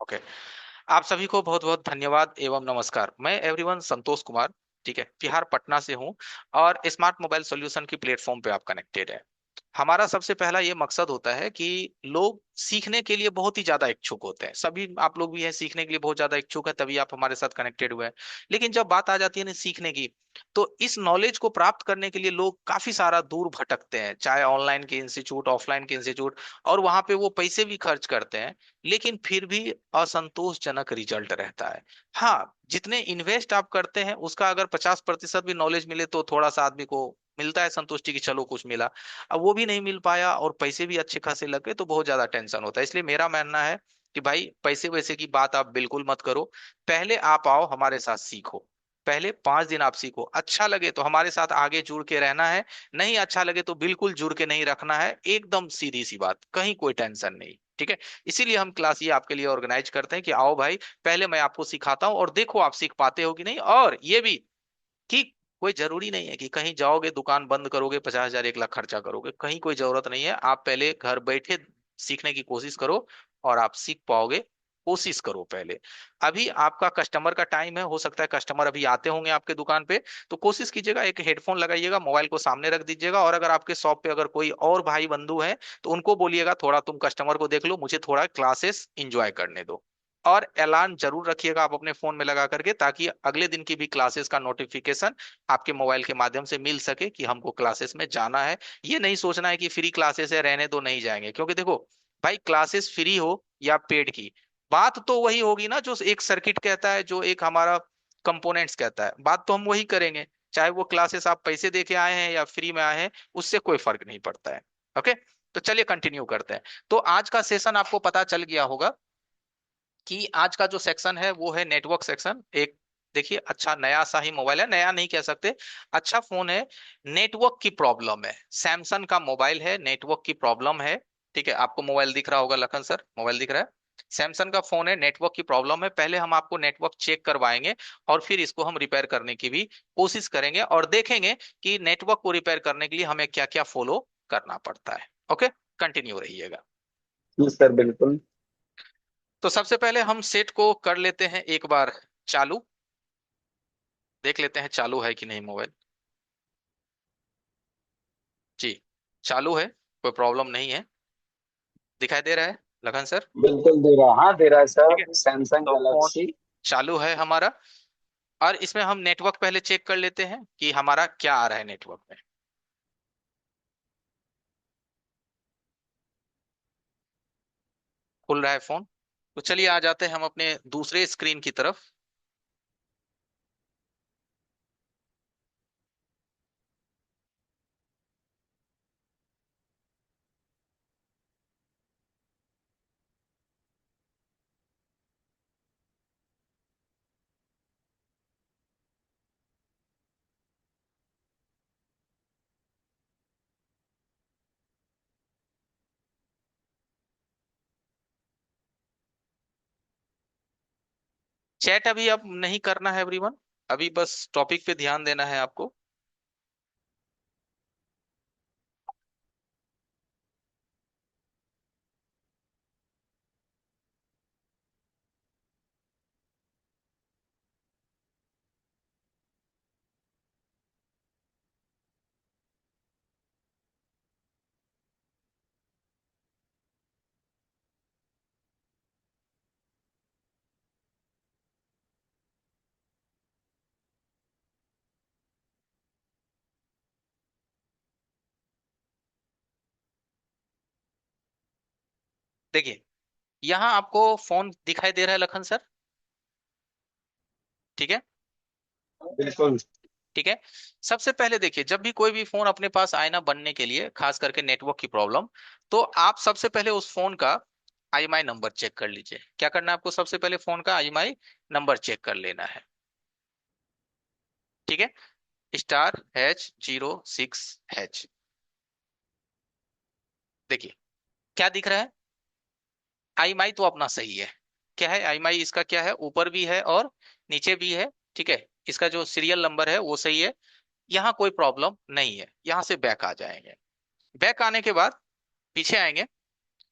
Okay. आप सभी को बहुत बहुत धन्यवाद एवं नमस्कार। मैं एवरीवन संतोष कुमार, ठीक है, बिहार पटना से हूँ। और स्मार्ट मोबाइल सॉल्यूशन की प्लेटफॉर्म पे आप कनेक्टेड है। हमारा सबसे पहला ये मकसद होता है कि लोग सीखने के लिए बहुत ही ज्यादा इच्छुक होते हैं। सभी आप लोग भी हैं, सीखने के लिए बहुत ज्यादा इच्छुक है, तभी आप हमारे साथ कनेक्टेड हुए हैं। लेकिन जब बात आ जाती है ना सीखने की, तो इस नॉलेज को प्राप्त करने के लिए लोग काफी सारा दूर भटकते हैं, चाहे ऑनलाइन के इंस्टीट्यूट, ऑफलाइन के इंस्टीट्यूट, और वहां पे वो पैसे भी खर्च करते हैं, लेकिन फिर भी असंतोषजनक रिजल्ट रहता है। हाँ, जितने इन्वेस्ट आप करते हैं उसका अगर 50% भी नॉलेज मिले तो थोड़ा सा आदमी को मिलता है संतुष्टि की चलो कुछ मिला। अब वो भी नहीं मिल पाया और पैसे भी अच्छे खासे लग गए तो बहुत ज्यादा टेंशन होता है। इसलिए मेरा मानना है कि भाई पैसे वैसे की बात आप बिल्कुल मत करो। पहले आप आओ हमारे साथ सीखो। पहले 5 दिन आप सीखो, अच्छा लगे तो हमारे साथ आगे जुड़ के रहना है, नहीं अच्छा लगे तो बिल्कुल जुड़ के नहीं रखना है। एकदम सीधी सी बात, कहीं कोई टेंशन नहीं, ठीक है। इसीलिए हम क्लास ये आपके लिए ऑर्गेनाइज करते हैं कि आओ भाई, पहले मैं आपको सिखाता हूँ और देखो आप सीख पाते हो कि नहीं। और ये भी कि कोई जरूरी नहीं है कि कहीं जाओगे दुकान बंद करोगे 50,000 1 लाख खर्चा करोगे, कहीं कोई जरूरत नहीं है। आप पहले घर बैठे सीखने की कोशिश करो और आप सीख पाओगे। कोशिश करो पहले। अभी आपका कस्टमर का टाइम है, हो सकता है कस्टमर अभी आते होंगे आपके दुकान पे, तो कोशिश कीजिएगा एक हेडफोन लगाइएगा, मोबाइल को सामने रख दीजिएगा, और अगर आपके शॉप पे अगर कोई और भाई बंधु है तो उनको बोलिएगा थोड़ा तुम कस्टमर को देख लो, मुझे थोड़ा क्लासेस इंजॉय करने दो। और अलार्म जरूर रखिएगा आप अपने फोन में लगा करके, ताकि अगले दिन की भी क्लासेस का नोटिफिकेशन आपके मोबाइल के माध्यम से मिल सके कि हमको क्लासेस में जाना है। ये नहीं सोचना है कि फ्री क्लासेस है रहने दो नहीं जाएंगे, क्योंकि देखो भाई, क्लासेस फ्री हो या पेड की, बात तो वही होगी ना। जो एक सर्किट कहता है, जो एक हमारा कंपोनेंट्स कहता है, बात तो हम वही करेंगे। चाहे वो क्लासेस आप पैसे दे के आए हैं या फ्री में आए हैं, उससे कोई फर्क नहीं पड़ता है। ओके, तो चलिए कंटिन्यू करते हैं। तो आज का सेशन आपको पता चल गया होगा कि आज का जो सेक्शन है वो है नेटवर्क सेक्शन। एक देखिए, अच्छा नया सा ही मोबाइल है, नया नहीं कह सकते, अच्छा फोन है। नेटवर्क की प्रॉब्लम है, सैमसंग का मोबाइल है, नेटवर्क की प्रॉब्लम है। ठीक है, आपको मोबाइल दिख रहा होगा लखन सर, मोबाइल दिख रहा है। सैमसंग का फोन है, नेटवर्क की प्रॉब्लम है। पहले हम आपको नेटवर्क चेक करवाएंगे और फिर इसको हम रिपेयर करने की भी कोशिश करेंगे, और देखेंगे कि नेटवर्क को रिपेयर करने के लिए हमें क्या क्या फॉलो करना पड़ता है। ओके, कंटिन्यू रहिएगा। जी सर, बिल्कुल। तो सबसे पहले हम सेट को कर लेते हैं एक बार चालू, देख लेते हैं चालू है कि नहीं मोबाइल। जी, चालू है, कोई प्रॉब्लम नहीं है, दिखाई दे रहा है लखन सर। बिल्कुल दे रहा है, हाँ दे रहा है ठीक सर। है, सैमसंग तो फोन गैलेक्सी। चालू है हमारा। और इसमें हम नेटवर्क पहले चेक कर लेते हैं कि हमारा क्या आ रहा है नेटवर्क में। खुल रहा है फोन। तो चलिए आ जाते हैं हम अपने दूसरे स्क्रीन की तरफ। चैट अभी अब नहीं करना है एवरीवन, अभी बस टॉपिक पे ध्यान देना है आपको। देखिए, यहाँ आपको फोन दिखाई दे रहा है लखन सर, ठीक है। बिल्कुल। ठीक है, सबसे पहले देखिए, जब भी कोई भी फोन अपने पास आए ना बनने के लिए, खास करके नेटवर्क की प्रॉब्लम, तो आप सबसे पहले उस फोन का आईएमआई नंबर चेक कर लीजिए। क्या करना है आपको, सबसे पहले फोन का आईएमआई नंबर चेक कर लेना है। ठीक है, *H06H। देखिए क्या दिख रहा है, आईएमआई तो अपना सही है। क्या है आईएमआई इसका, क्या है, ऊपर भी है और नीचे भी है। ठीक है, इसका जो सीरियल नंबर है वो सही है, यहाँ कोई प्रॉब्लम नहीं है। यहाँ से बैक आ जाएंगे, बैक आने के बाद पीछे आएंगे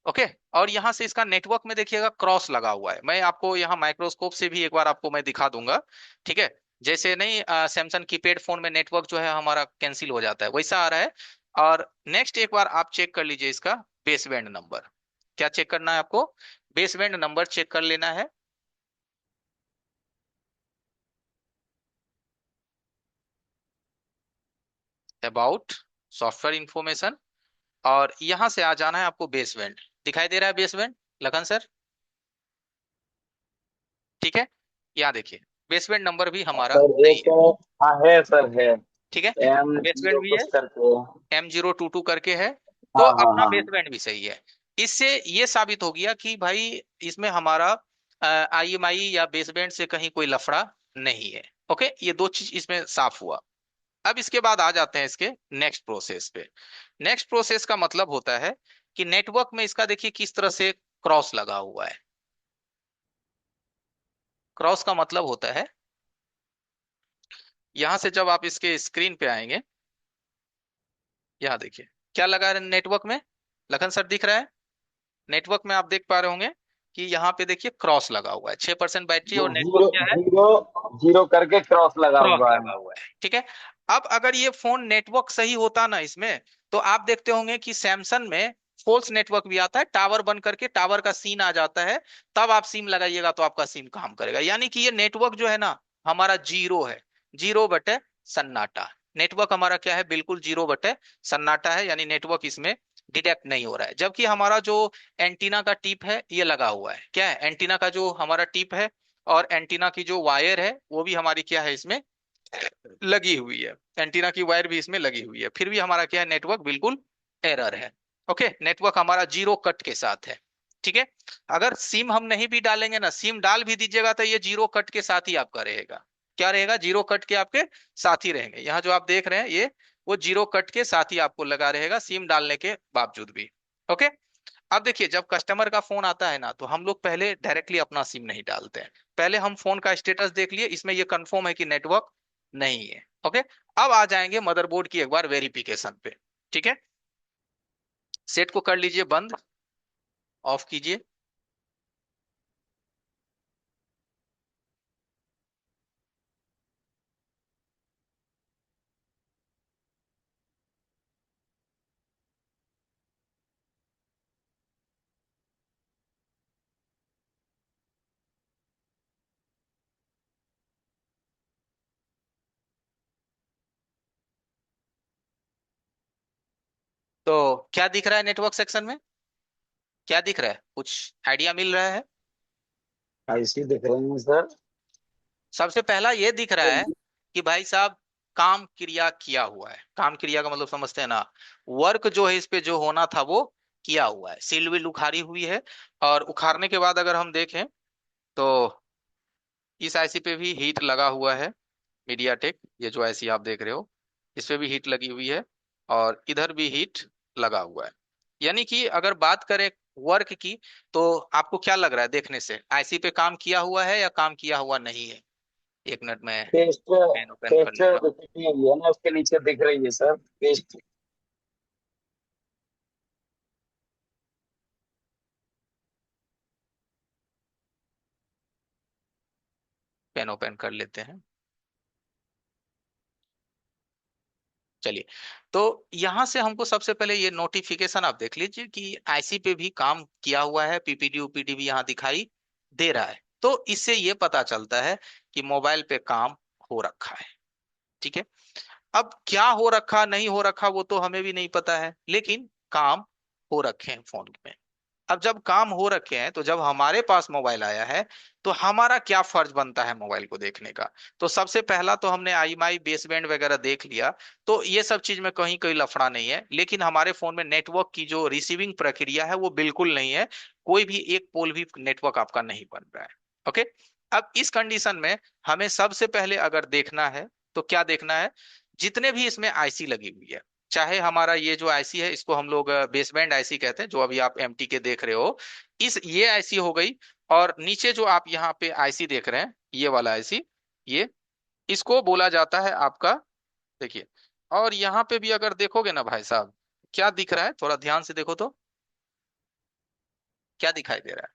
ओके। और यहां से इसका नेटवर्क में देखिएगा क्रॉस लगा हुआ है, मैं आपको यहाँ माइक्रोस्कोप से भी एक बार आपको मैं दिखा दूंगा। ठीक है। जैसे नहीं सैमसंग कीपैड फोन में नेटवर्क जो है हमारा कैंसिल हो जाता है, वैसा आ रहा है। और नेक्स्ट एक बार आप चेक कर लीजिए इसका बेसबैंड नंबर। क्या चेक करना है आपको? बेसबैंड नंबर चेक कर लेना है। अबाउट सॉफ्टवेयर इंफॉर्मेशन, और यहां से आ जाना है आपको बेसबैंड। दिखाई दे रहा है बेसबैंड लखन सर? ठीक है। यहाँ देखिए बेसबैंड नंबर भी हमारा सर सही एक है। हाँ है सर है। ठीक है। एम बेसबैंड जीरो भी है, कुछ करके। M022 करके है। तो हाँ हाँ अपना हाँ हाँ। बेसबैंड भी सही है। इससे ये साबित हो गया कि भाई इसमें हमारा IMI या बेसबैंड से कहीं कोई लफड़ा नहीं है। ओके, ये दो चीज इसमें साफ हुआ। अब इसके बाद आ जाते हैं इसके नेक्स्ट प्रोसेस पे। नेक्स्ट प्रोसेस का मतलब होता है कि नेटवर्क में इसका देखिए किस तरह से क्रॉस लगा हुआ है। क्रॉस का मतलब होता है, यहां से जब आप इसके स्क्रीन पे आएंगे, यहाँ देखिए क्या लगा है नेटवर्क में। लखन सर दिख रहा है? नेटवर्क में आप देख पा रहे होंगे कि यहाँ पे देखिए क्रॉस लगा हुआ है, 6% बैटरी, और नेटवर्क जीरो क्या है? जीरो जीरो करके क्रॉस लगा क्रॉस हुआ लगा है। हुआ है। ठीक है। अब अगर ये फोन नेटवर्क सही होता ना इसमें, तो आप देखते होंगे कि सैमसंग में फोल्स नेटवर्क भी आता है, टावर बन करके टावर का सीन आ जाता है। तब आप सिम लगाइएगा तो आपका सिम काम करेगा। यानी कि ये नेटवर्क जो है ना हमारा जीरो है, जीरो बटे सन्नाटा। नेटवर्क हमारा क्या है? बिल्कुल जीरो बटे सन्नाटा है, यानी नेटवर्क इसमें डिटेक्ट नहीं हो रहा है। जबकि हमारा जो एंटीना का टिप है ये लगा हुआ है। क्या है? एंटीना का जो हमारा टिप है और एंटीना की जो वायर है वो भी हमारी क्या है इसमें लगी हुई है। एंटीना की वायर भी इसमें लगी हुई है, फिर भी हमारा क्या है? नेटवर्क बिल्कुल एरर है। ओके, नेटवर्क हमारा जीरो कट के साथ है। ठीक है। अगर सिम हम नहीं भी डालेंगे ना, सिम डाल भी दीजिएगा तो ये जीरो कट के साथ ही आपका रहेगा। क्या रहेगा? जीरो कट के आपके साथ ही रहेंगे। यहाँ जो आप देख रहे हैं ये, वो जीरो कट के साथ ही आपको लगा रहेगा सिम डालने के बावजूद भी। ओके। अब देखिए जब कस्टमर का फोन आता है ना, तो हम लोग पहले डायरेक्टली अपना सिम नहीं डालते हैं। पहले हम फोन का स्टेटस देख लिए, इसमें ये कंफर्म है कि नेटवर्क नहीं है। ओके। अब आ जाएंगे मदरबोर्ड की एक बार वेरिफिकेशन पे। ठीक है। सेट को कर लीजिए बंद, ऑफ कीजिए। तो क्या दिख रहा है नेटवर्क सेक्शन में? क्या दिख रहा है? कुछ आइडिया मिल रहा है? ऐसे दिख रहे हैं सर। सबसे पहला ये दिख रहा है कि भाई साहब काम क्रिया किया हुआ है। काम क्रिया का मतलब समझते हैं ना? वर्क जो है इस पे जो होना था वो किया हुआ है। सील विल उखाड़ी हुई है, और उखाड़ने के बाद अगर हम देखें तो इस आईसी पे भी हीट लगा हुआ है। मीडियाटेक, ये जो आईसी आप देख रहे हो, इस पे भी हीट लगी हुई है, और इधर भी हीट लगा हुआ है। यानी कि अगर बात करें वर्क की, तो आपको क्या लग रहा है देखने से? आईसी पे काम किया हुआ है या काम किया हुआ नहीं है? एक मिनट में पेस्ट पेन ओपन कर पेस्ट लेता हूँ। दिख रही है ना, उसके नीचे दिख रही है सर पेस्ट। पेन ओपन कर लेते हैं। चलिए। तो यहां से हमको सबसे पहले ये नोटिफिकेशन आप देख लीजिए कि आईसी पे भी काम किया हुआ है, पीपीडी उपीडी भी यहाँ दिखाई दे रहा है। तो इससे ये पता चलता है कि मोबाइल पे काम हो रखा है। ठीक है। अब क्या हो रखा नहीं हो रखा वो तो हमें भी नहीं पता है, लेकिन काम हो रखे हैं फोन में। अब जब काम हो रखे हैं तो जब हमारे पास मोबाइल आया है, तो हमारा क्या फर्ज बनता है मोबाइल को देखने का? तो सबसे पहला तो हमने IMI बेसबैंड वगैरह देख लिया। तो ये सब चीज में कहीं कोई लफड़ा नहीं है, लेकिन हमारे फोन में नेटवर्क की जो रिसीविंग प्रक्रिया है वो बिल्कुल नहीं है। कोई भी एक पोल भी नेटवर्क आपका नहीं बन रहा है। ओके। अब इस कंडीशन में हमें सबसे पहले अगर देखना है, तो क्या देखना है? जितने भी इसमें आईसी लगी हुई है, चाहे हमारा ये जो आईसी है इसको हम लोग बेसबैंड आईसी कहते हैं, जो अभी आप एमटी के देख रहे हो, इस ये आईसी हो गई। और नीचे जो आप यहाँ पे आईसी देख रहे हैं, ये वाला आईसी, ये इसको बोला जाता है आपका, देखिए। और यहाँ पे भी अगर देखोगे ना भाई साहब, क्या दिख रहा है? थोड़ा ध्यान से देखो तो। क्या दिखाई दे रहा है?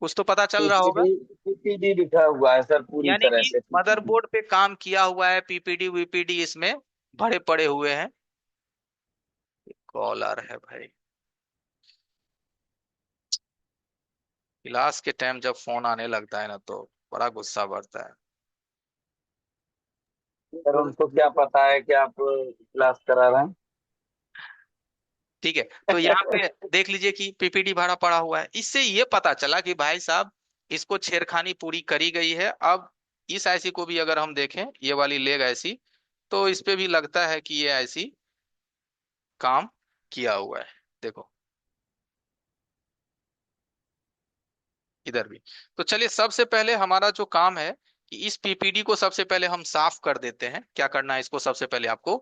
कुछ तो पता चल रहा होगा। पीपीडी पीपीडी लिखा हुआ है सर, पूरी यानी तरह कि से पीपीडी। मदरबोर्ड पे काम किया हुआ है, पीपीडी वीपीडी इसमें भरे पड़े हुए हैं। कॉलर है भाई। क्लास के टाइम जब फोन आने लगता है ना तो बड़ा गुस्सा बढ़ता है। सर उनको क्या पता है कि आप क्लास करा रहे ठीक है, तो यहाँ पे देख लीजिए कि पीपीडी भरा पड़ा हुआ है। इससे ये पता चला कि भाई साहब इसको छेड़खानी पूरी करी गई है। अब इस आईसी को भी अगर हम देखें, ये वाली लेग आईसी, तो इस पे भी लगता है कि ये आईसी काम किया हुआ है। देखो इधर भी। तो चलिए सबसे पहले हमारा जो काम है कि इस पीपीडी को सबसे पहले हम साफ कर देते हैं। क्या करना है, इसको सबसे पहले आपको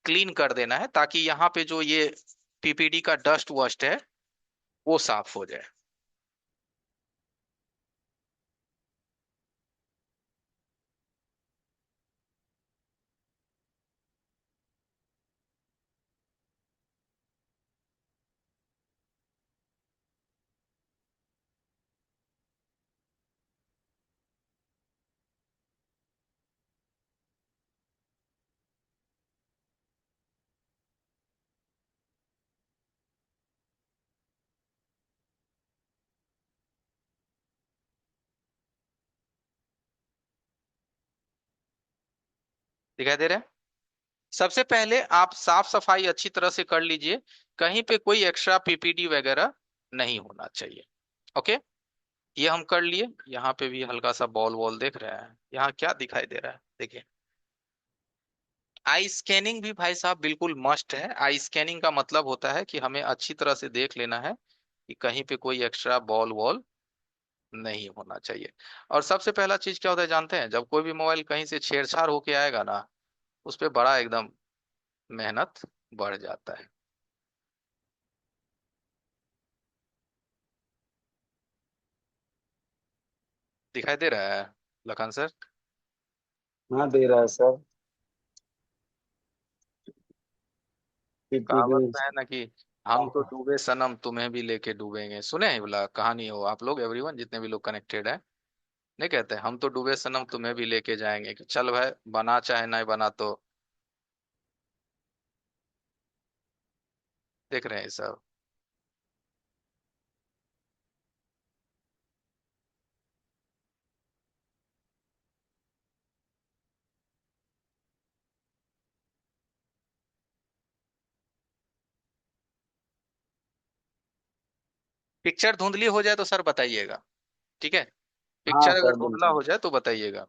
क्लीन कर देना है ताकि यहाँ पे जो ये पीपीडी का डस्ट वस्ट है वो साफ हो जाए। दिखाई दे रहा है? सबसे पहले आप साफ सफाई अच्छी तरह से कर लीजिए। कहीं पे कोई एक्स्ट्रा पीपीडी वगैरह नहीं होना चाहिए। ओके, ये हम कर लिए। यहाँ पे भी हल्का सा बॉल वॉल देख रहा है। यहाँ क्या दिखाई दे रहा है देखिए। आई स्कैनिंग भी भाई साहब बिल्कुल मस्ट है। आई स्कैनिंग का मतलब होता है कि हमें अच्छी तरह से देख लेना है कि कहीं पे कोई एक्स्ट्रा बॉल वॉल नहीं होना चाहिए। और सबसे पहला चीज क्या होता है जानते हैं? जब कोई भी मोबाइल कहीं से छेड़छाड़ होके आएगा ना, उस पे बड़ा एकदम मेहनत बढ़ जाता है। दिखाई दे रहा है लखन सर? हैं। हाँ दे रहा है सर। पीपीडी। कहावत में है ना कि हम तो डूबे सनम तुम्हें भी लेके डूबेंगे। सुने हैं ये वाला कहानी? हो आप लोग एवरीवन जितने भी लोग कनेक्टेड है, नहीं कहते हम तो डूबे सनम तुम्हें भी लेके जाएंगे। कि चल भाई बना चाहे नहीं बना तो देख रहे हैं सब। पिक्चर धुंधली हो जाए तो सर बताइएगा, ठीक है? हाँ पिक्चर अगर सर धुंधला बिल्कुल। हो जाए तो बताइएगा।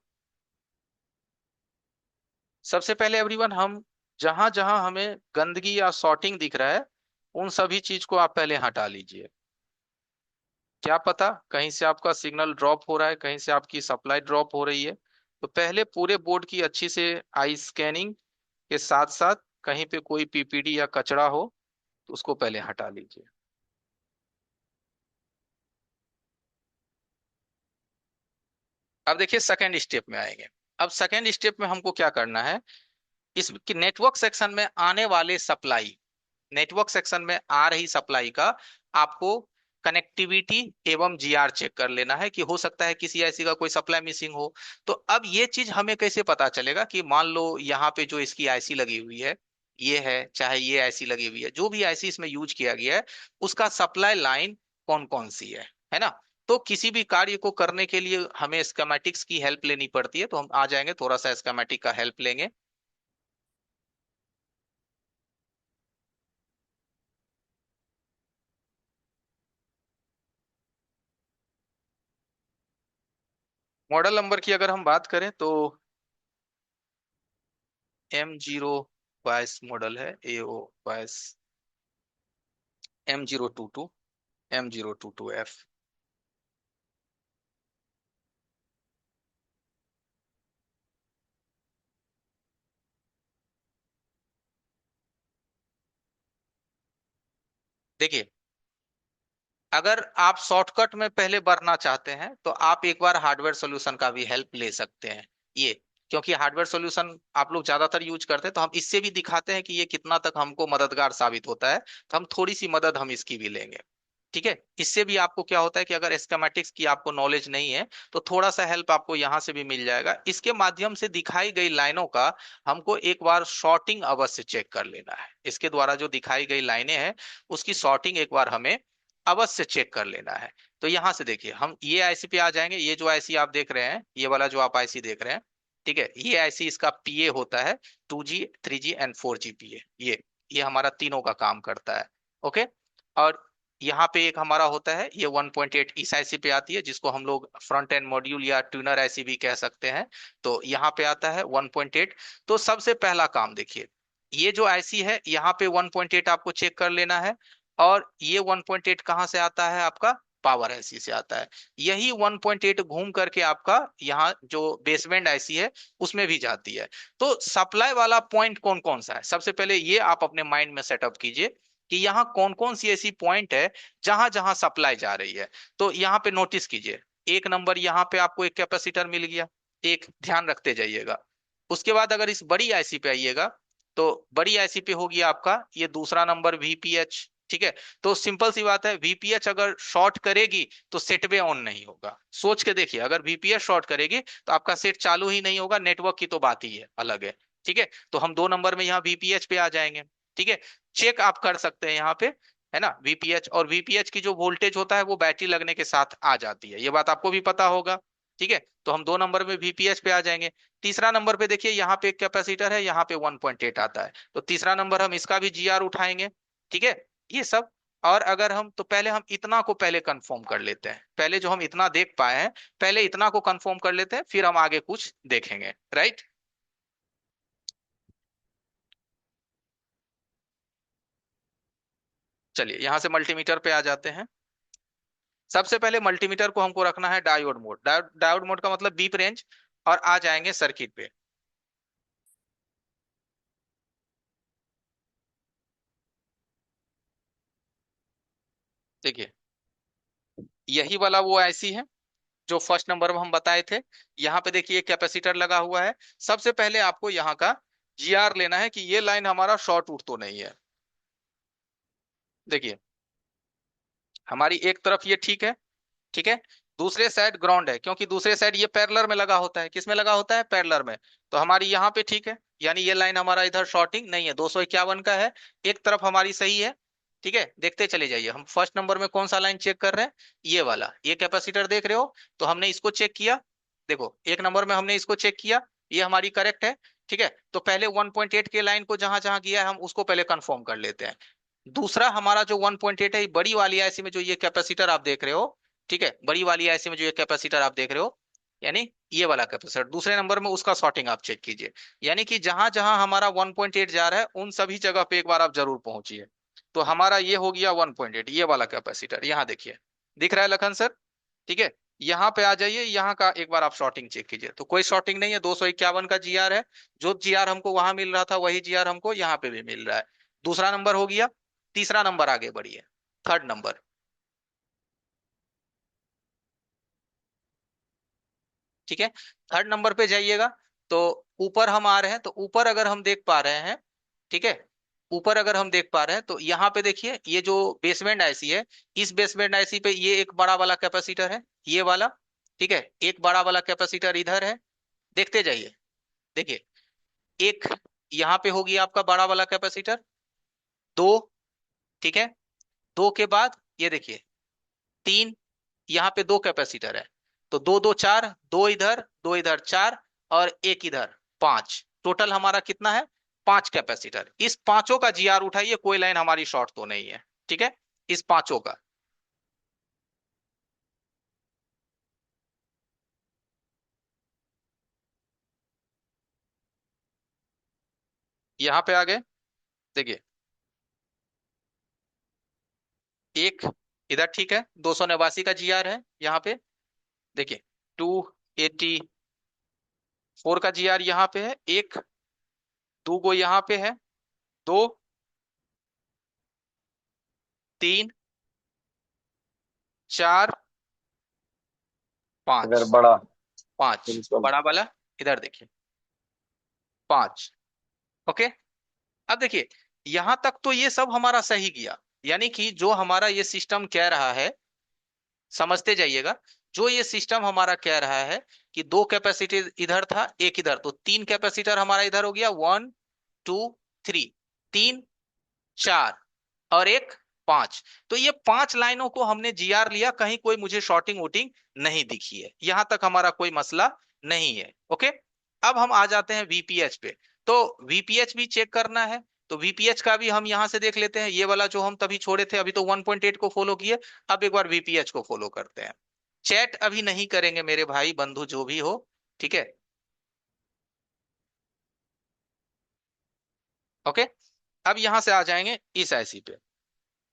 सबसे पहले एवरीवन हम जहां जहां हमें गंदगी या सॉर्टिंग दिख रहा है उन सभी चीज को आप पहले हटा लीजिए। क्या पता कहीं से आपका सिग्नल ड्रॉप हो रहा है, कहीं से आपकी सप्लाई ड्रॉप हो रही है। तो पहले पूरे बोर्ड की अच्छी से आई स्कैनिंग के साथ साथ कहीं पे कोई पीपीडी या कचरा हो तो उसको पहले हटा लीजिए। अब देखिए सेकेंड स्टेप में आएंगे। अब सेकेंड स्टेप में हमको क्या करना है, इस नेटवर्क सेक्शन में आने वाले सप्लाई, नेटवर्क सेक्शन में आ रही सप्लाई का आपको कनेक्टिविटी एवं जीआर चेक कर लेना है कि हो सकता है किसी ऐसी का कोई सप्लाई मिसिंग हो। तो अब ये चीज हमें कैसे पता चलेगा कि मान लो यहाँ पे जो इसकी आईसी लगी हुई है ये है, चाहे ये आईसी लगी हुई है, जो भी आईसी इसमें यूज किया गया है उसका सप्लाई लाइन कौन कौन सी है ना? तो किसी भी कार्य को करने के लिए हमें स्कीमेटिक्स की हेल्प लेनी पड़ती है। तो हम आ जाएंगे थोड़ा सा स्कीमेटिक का हेल्प लेंगे। मॉडल नंबर की अगर हम बात करें तो M022 मॉडल है, AO22 M022 M022F। देखिए अगर आप शॉर्टकट में पहले बढ़ना चाहते हैं तो आप एक बार हार्डवेयर सॉल्यूशन का भी हेल्प ले सकते हैं। ये क्योंकि हार्डवेयर सॉल्यूशन आप लोग ज्यादातर यूज करते हैं तो हम इससे भी दिखाते हैं कि ये कितना तक हमको मददगार साबित होता है। तो हम थोड़ी सी मदद हम इसकी भी लेंगे। ठीक है, इससे भी आपको क्या होता है कि अगर स्कीमेटिक्स की आपको नॉलेज नहीं है तो थोड़ा सा हेल्प आपको यहां से भी मिल जाएगा। इसके माध्यम से दिखाई गई लाइनों का हमको एक बार शॉर्टिंग अवश्य चेक कर लेना है। इसके द्वारा जो दिखाई गई लाइनें हैं उसकी शॉर्टिंग एक बार हमें अवश्य चेक कर लेना है। तो यहां से देखिए, हम ये आईसी पे आ जाएंगे। ये जो आईसी आप देख रहे हैं, ये वाला जो आप आईसी देख रहे हैं, ठीक है, ये आईसी इसका पीए होता है, 2G 3G एंड 4G पीए। ये हमारा तीनों का काम करता है। ओके। और यहाँ पे एक हमारा होता है, ये 1.8 इस आईसी पे आती है, जिसको हम लोग फ्रंट एंड मॉड्यूल या ट्यूनर आईसी भी कह सकते हैं। तो यहाँ पे आता है 1.8। तो सबसे पहला काम देखिए, ये जो आईसी है यहाँ पे 1.8 आपको चेक कर लेना है। और ये 1.8 कहाँ से आता है? आपका पावर आईसी से आता है। यही 1.8 घूम करके आपका यहाँ जो बेसबैंड आईसी है उसमें भी जाती है। तो सप्लाई वाला पॉइंट कौन कौन सा है, सबसे पहले ये आप अपने माइंड में सेटअप कीजिए कि यहाँ कौन कौन सी ऐसी पॉइंट है जहां जहां सप्लाई जा रही है। तो यहाँ पे नोटिस कीजिए, एक नंबर यहाँ पे आपको एक कैपेसिटर मिल गया, एक ध्यान रखते जाइएगा। उसके बाद अगर इस बड़ी आईसी पे आइएगा तो बड़ी आईसी पे होगी आपका ये दूसरा नंबर वीपीएच। ठीक है, तो सिंपल सी बात है, वीपीएच अगर शॉर्ट करेगी तो सेट वे ऑन नहीं होगा। सोच के देखिए, अगर वीपीएच शॉर्ट करेगी तो आपका सेट चालू ही नहीं होगा, नेटवर्क की तो बात ही है अलग है। ठीक है, तो हम 2 नंबर में यहाँ वीपीएच पे आ जाएंगे। ठीक है, चेक आप कर सकते हैं यहाँ पे, है ना, वीपीएच। और वीपीएच की जो वोल्टेज होता है वो बैटरी लगने के साथ आ जाती है, ये बात आपको भी पता होगा। ठीक है, तो हम 2 नंबर में वीपीएच पे आ जाएंगे। तीसरा नंबर पे देखिए, यहाँ पे एक कैपेसिटर है, यहाँ पे 1.8 आता है, तो तीसरा नंबर हम इसका भी जीआर उठाएंगे। ठीक है, ये सब। और अगर हम, तो पहले हम इतना को पहले कंफर्म कर लेते हैं, पहले जो हम इतना देख पाए हैं पहले इतना को कंफर्म कर लेते हैं, फिर हम आगे कुछ देखेंगे। राइट। चलिए यहां से मल्टीमीटर पे आ जाते हैं। सबसे पहले मल्टीमीटर को हमको रखना है डायोड मोड। डायोड मोड का मतलब बीप रेंज। और आ जाएंगे सर्किट पे। देखिए, यही वाला वो आईसी है जो फर्स्ट नंबर में हम बताए थे। यहाँ पे देखिए कैपेसिटर लगा हुआ है। सबसे पहले आपको यहाँ का जीआर लेना है कि ये लाइन हमारा शॉर्ट आउट तो नहीं है। देखिए, हमारी एक तरफ ये ठीक है। ठीक है, दूसरे साइड ग्राउंड है, क्योंकि दूसरे साइड ये पैरेलल में लगा होता है। किस में लगा होता है? पैरेलल में। तो हमारी यहाँ पे ठीक है, यानी ये लाइन हमारा इधर शॉर्टिंग नहीं है, 251 का है। एक तरफ हमारी सही है। ठीक है, देखते चले जाइए, हम फर्स्ट नंबर में कौन सा लाइन चेक कर रहे हैं? ये वाला, ये कैपेसिटर देख रहे हो, तो हमने इसको चेक किया। देखो, एक नंबर में हमने इसको चेक किया, ये हमारी करेक्ट है। ठीक है, तो पहले 1.8 के लाइन को जहां जहां किया है हम उसको पहले कंफर्म कर लेते हैं। दूसरा हमारा जो 1.8 है, बड़ी वाली आईसी में जो ये कैपेसिटर आप देख रहे हो, ठीक है, बड़ी वाली आईसी में जो ये कैपेसिटर आप देख रहे हो, यानी ये वाला कैपेसिटर दूसरे नंबर में, उसका सॉर्टिंग आप चेक कीजिए। यानी कि जहां जहां हमारा 1.8 जा रहा है उन सभी जगह पे एक बार आप जरूर पहुंचिए। तो हमारा ये हो गया 1.8, ये वाला कैपेसिटर, यहाँ देखिए, दिख रहा है लखन सर? ठीक है, यहाँ पे आ जाइए, यहाँ का एक बार आप शॉर्टिंग चेक कीजिए, तो कोई शॉर्टिंग नहीं है, 251 का जीआर है। जो जीआर हमको वहां मिल रहा था वही जीआर हमको यहाँ पे भी मिल रहा है। दूसरा नंबर हो गया। तीसरा नंबर आगे बढ़िए, थर्ड नंबर। ठीक है, थर्ड नंबर पे जाइएगा। तो ऊपर हम आ रहे हैं, तो ऊपर अगर हम देख पा रहे हैं, ठीक है, ऊपर अगर हम देख पा रहे हैं तो यहाँ पे देखिए, ये जो बेसमेंट आईसी है, इस बेसमेंट आईसी पे ये एक बड़ा वाला कैपेसिटर है, ये वाला। ठीक है, एक बड़ा वाला कैपेसिटर इधर है, देखते जाइए। देखिए, एक यहाँ पे होगी आपका बड़ा वाला कैपेसिटर, दो। ठीक है, दो के बाद ये देखिए, तीन। यहाँ पे दो कैपेसिटर है, तो दो दो चार, दो इधर चार, और एक इधर, पांच। टोटल हमारा कितना है? 5 कैपेसिटर। इस पांचों का जीआर उठाइए, कोई लाइन हमारी शॉर्ट तो नहीं है। ठीक है, इस पांचों का। यहाँ पे आ गए। देखिए, एक इधर ठीक है, 289 का जीआर है यहाँ पे। देखिए, 284 का जीआर यहाँ पे है, एक। दो गो यहाँ पे है, दो, तीन, चार, इधर पांच। बड़ा। पांच बिल्कुल। बड़ा वाला, इधर देखिए, पांच। ओके। अब देखिए, यहां तक तो ये सब हमारा सही गया। यानी कि जो हमारा ये सिस्टम कह रहा है, समझते जाइएगा, जो ये सिस्टम हमारा कह रहा है कि दो कैपेसिटर इधर था एक इधर, तो तीन कैपेसिटर हमारा इधर हो गया, 1 2 3, तीन, चार, और एक, पांच। तो ये पांच लाइनों को हमने जीआर लिया, कहीं कोई मुझे शॉर्टिंग वोटिंग नहीं दिखी है, यहां तक हमारा कोई मसला नहीं है। ओके। अब हम आ जाते हैं वीपीएच पे। तो वीपीएच भी चेक करना है, तो वीपीएच का भी हम यहां से देख लेते हैं, ये वाला जो हम तभी छोड़े थे, अभी तो 1.8 को फॉलो किए, अब एक बार वीपीएच को फॉलो करते हैं। चैट अभी नहीं करेंगे मेरे भाई बंधु जो भी हो, ठीक है। ओके। अब यहां से आ जाएंगे इस आईसी पे,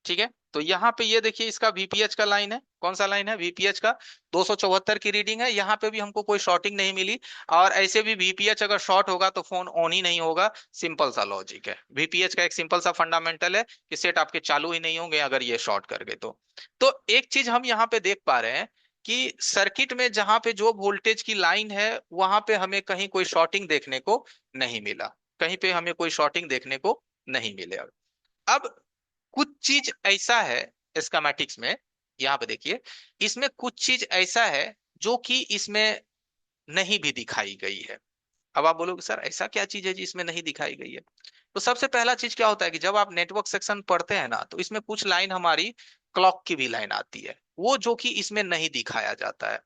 ठीक है। तो यहाँ पे ये देखिए, इसका वीपीएच का लाइन है, कौन सा लाइन है, वीपीएच का 274 की रीडिंग है, यहाँ पे भी हमको कोई शॉर्टिंग नहीं मिली। और ऐसे भी वीपीएच अगर शॉर्ट होगा तो फोन ऑन ही नहीं होगा, सिंपल सा लॉजिक है। वीपीएच का एक सिंपल सा फंडामेंटल है कि सेट आपके चालू ही नहीं होंगे अगर ये शॉर्ट कर गए तो एक चीज हम यहाँ पे देख पा रहे हैं कि सर्किट में जहां पे जो वोल्टेज की लाइन है वहां पे हमें कहीं कोई शॉर्टिंग देखने को नहीं मिला, कहीं पे हमें कोई शॉर्टिंग देखने को नहीं मिले। अब कुछ चीज ऐसा है स्कीमेटिक्स में, यहां पे देखिए, इसमें कुछ चीज ऐसा है जो कि इसमें नहीं भी दिखाई गई है। अब आप बोलोगे सर ऐसा क्या चीज है जी इसमें नहीं दिखाई गई है। तो सबसे पहला चीज क्या होता है कि जब आप नेटवर्क सेक्शन पढ़ते हैं ना, तो इसमें कुछ लाइन हमारी क्लॉक की भी लाइन आती है, वो जो कि इसमें नहीं दिखाया जाता है।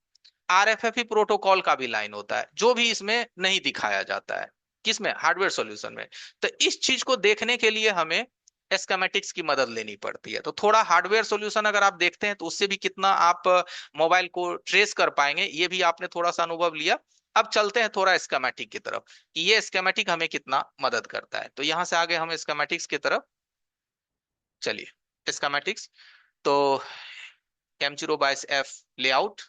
आरएफएफई प्रोटोकॉल का भी लाइन होता है जो भी इसमें नहीं दिखाया जाता है, किसमें, हार्डवेयर सॉल्यूशन में। तो इस चीज को देखने के लिए हमें एस्केमेटिक्स की मदद लेनी पड़ती है। तो थोड़ा हार्डवेयर सॉल्यूशन अगर आप देखते हैं तो उससे भी कितना आप मोबाइल को ट्रेस कर पाएंगे, ये भी आपने थोड़ा सा अनुभव लिया। अब चलते हैं थोड़ा स्कीमेटिक की तरफ कि ये स्कीमेटिक हमें कितना मदद करता है। तो यहां से आगे हम स्कीमेटिक्स की तरफ चलिए। स्कीमेटिक्स तो M0/F लेआउट,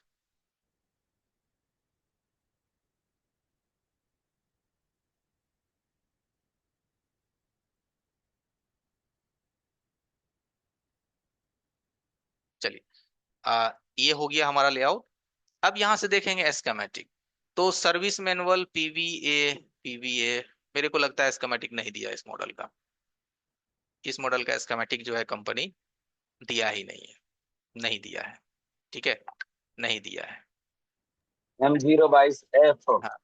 चलिए, ये हो गया हमारा लेआउट। अब यहां से देखेंगे स्कीमेटिक, तो सर्विस मैनुअल पीवीए, मेरे को लगता है स्कीमेटिक नहीं दिया इस मॉडल का, इस मॉडल का स्कीमेटिक जो है कंपनी दिया ही नहीं है, नहीं दिया है, ठीक है, नहीं दिया है। M0/F। हाँ,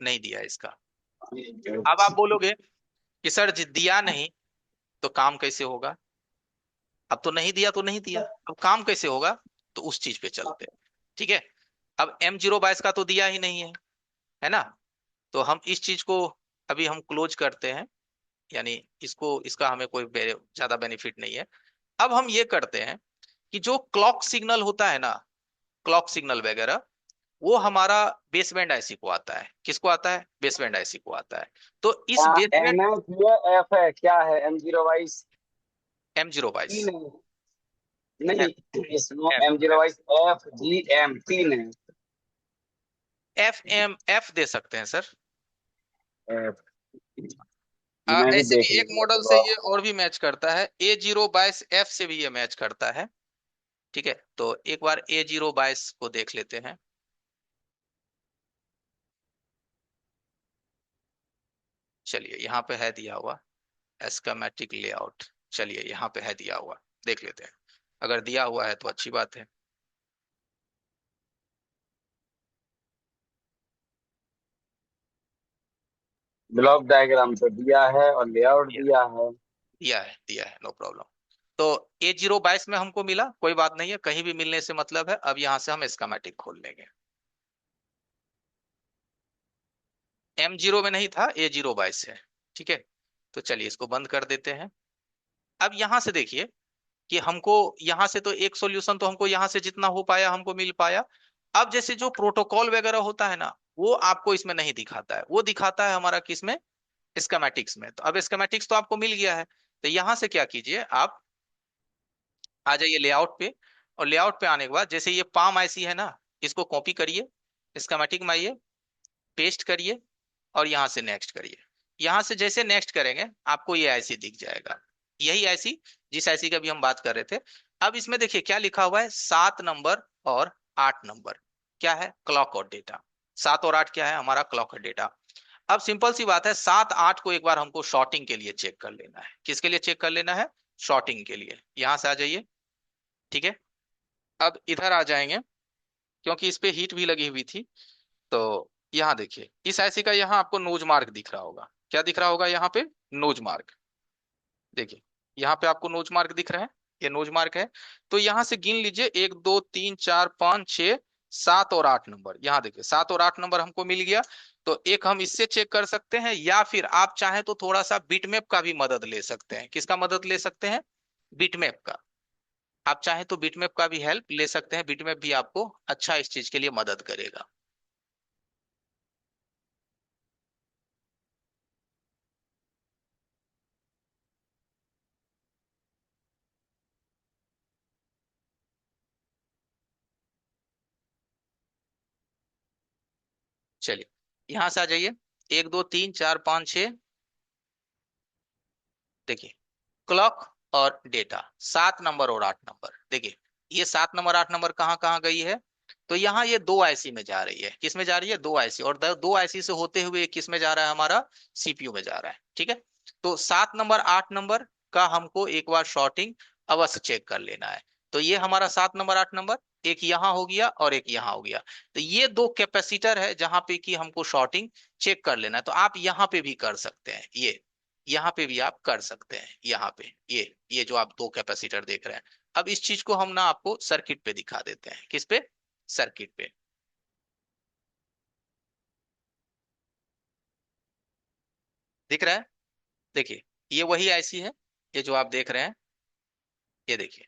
नहीं दिया है इसका। अब आप बोलोगे कि सर जी दिया नहीं तो काम कैसे होगा, अब तो नहीं दिया तो नहीं दिया, अब काम कैसे होगा, तो उस चीज पे चलते हैं, ठीक है। अब M0/22 का तो दिया ही नहीं है ना, तो हम इस चीज को अभी हम क्लोज करते हैं, यानी इसको, इसका हमें कोई ज्यादा बेनिफिट नहीं है। अब हम ये करते हैं कि जो क्लॉक सिग्नल होता है ना, क्लॉक सिग्नल वगैरह, वो हमारा बेसबैंड आईसी को आता है, किसको आता है, बेसबैंड आईसी को आता है। तो इस क्या बेसबैंड, एन है या एफ है, क्या है? M0/22 M0/22, तीन है? नहीं, इसमें एम M0/FGM तीन है। एफ दे सकते हैं सर। F, मैं भी ऐसे देख भी एक लूंगा मॉडल चलो से ये आप। और भी मैच करता है, A0/F से भी ये मैच करता है, ठीक है। तो एक बार A0/22 को देख लेते हैं। चलिए यहाँ पे है दिया हुआ एस्केमेटिक लेआउट, चलिए यहाँ पे है दिया हुआ, देख लेते हैं। अगर दिया हुआ है तो अच्छी बात है। ब्लॉक डायग्राम तो दिया है और लेआउट दिया दिया है। दिया है, नो प्रॉब्लम। तो A0/22 में हमको मिला, कोई बात नहीं है, कहीं भी मिलने से मतलब है। अब यहाँ से हम एस्केमेटिक खोल लेंगे। M0 में नहीं था, A0/22 है, ठीक है। तो चलिए इसको बंद कर देते हैं। अब यहाँ से देखिए कि हमको यहाँ से तो एक सॉल्यूशन तो हमको यहाँ से जितना हो पाया हमको मिल पाया। अब जैसे जो प्रोटोकॉल वगैरह होता है ना, वो आपको इसमें नहीं दिखाता है, वो दिखाता है हमारा किस में, स्कीमेटिक्स में। तो अब स्कीमेटिक्स तो आपको मिल गया है, तो यहाँ से क्या कीजिए, आप आ जाइए लेआउट पे। और लेआउट पे आने के बाद जैसे ये पाम आईसी है ना, इसको कॉपी करिए, स्कीमेटिक में आइए, पेस्ट करिए, और यहाँ से नेक्स्ट करिए। यहाँ से जैसे नेक्स्ट करेंगे आपको ये आईसी दिख जाएगा, यही आईसी जिस आईसी का भी हम बात कर रहे थे। अब इसमें देखिए क्या लिखा हुआ है, 7 नंबर और 8 नंबर, क्या है, क्लॉक और डेटा। 7 और 8 क्या है, हमारा क्लॉक और डेटा। अब सिंपल सी बात है, 7 8 को एक बार हमको शॉर्टिंग के लिए चेक कर लेना है, किसके लिए चेक कर लेना है, शॉर्टिंग के लिए। यहां से आ जाइए। ठीक है, अब इधर आ जाएंगे, क्योंकि इस पे हीट भी लगी हुई थी। तो यहाँ देखिए, इस आईसी का यहाँ आपको नोज मार्क दिख रहा होगा। क्या दिख रहा होगा यहाँ पे? नोज मार्क। देखिए, यहाँ पे आपको नोज मार्क दिख रहा है, ये नोज मार्क है। तो यहाँ से गिन लीजिए, 1 2 3 4 5 6 7 और 8 नंबर। यहाँ देखिए 7 और 8 नंबर हमको मिल गया। तो एक हम इससे चेक कर सकते हैं, या फिर आप चाहें तो थोड़ा सा बिटमैप का भी मदद ले सकते हैं। किसका मदद ले सकते हैं? बिटमैप का। आप चाहें तो बिटमैप का भी हेल्प ले सकते हैं, बिटमैप भी आपको अच्छा इस चीज के लिए मदद करेगा। चलिए, यहां से आ जाइए। 1 2 3 4 5 6। देखिए, क्लॉक और डेटा, 7 नंबर और 8 नंबर। देखिए, ये 7 नंबर 8 नंबर कहाँ कहाँ गई है? तो यहाँ ये दो आईसी में जा रही है। किस में जा रही है? दो आईसी। और दो आईसी से होते हुए किस में जा रहा है? हमारा सीपीयू में जा रहा है। ठीक है, तो 7 नंबर 8 नंबर का हमको एक बार शॉर्टिंग अवश्य चेक कर लेना है। तो ये हमारा 7 नंबर 8 नंबर, एक यहाँ हो गया और एक यहाँ हो गया। तो ये दो कैपेसिटर है जहां पे कि हमको शॉर्टिंग चेक कर लेना है। तो आप यहाँ पे भी कर सकते हैं, ये यहाँ पे भी आप कर सकते हैं। यहाँ पे ये जो आप दो कैपेसिटर देख रहे हैं। अब इस चीज को हम ना आपको सर्किट पे दिखा देते हैं। किस पे? सर्किट पे। दिख रहा है? देखिए, ये वही आईसी है, ये जो आप देख रहे हैं, ये देखिए,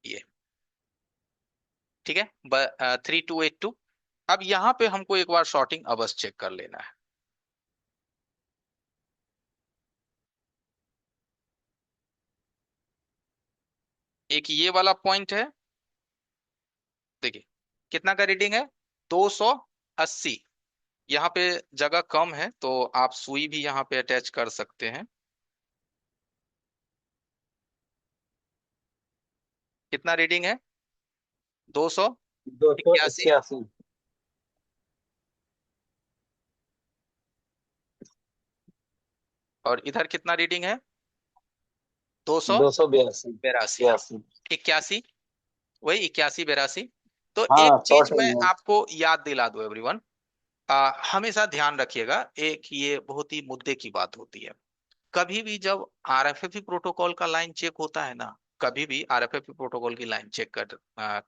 ये। ठीक है, 3282। अब यहाँ पे हमको एक बार शॉर्टिंग अवश्य चेक कर लेना है। एक ये वाला पॉइंट है। देखिए, कितना का रीडिंग है? 280। यहाँ पे जगह कम है, तो आप सुई भी यहाँ पे अटैच कर सकते हैं। कितना रीडिंग है? 281। 281। और इधर कितना रीडिंग है? 200। 282। बेरासी। 82। 81। वही 81 82। तो एक हाँ, चीज टोटल मैं में। आपको याद दिला दूं एवरीवन, हमेशा ध्यान रखिएगा, एक ये बहुत ही मुद्दे की बात होती है। कभी भी जब आरएफएफई प्रोटोकॉल का लाइन चेक होता है ना, कभी भी आरएफएफई प्रोटोकॉल की लाइन चेक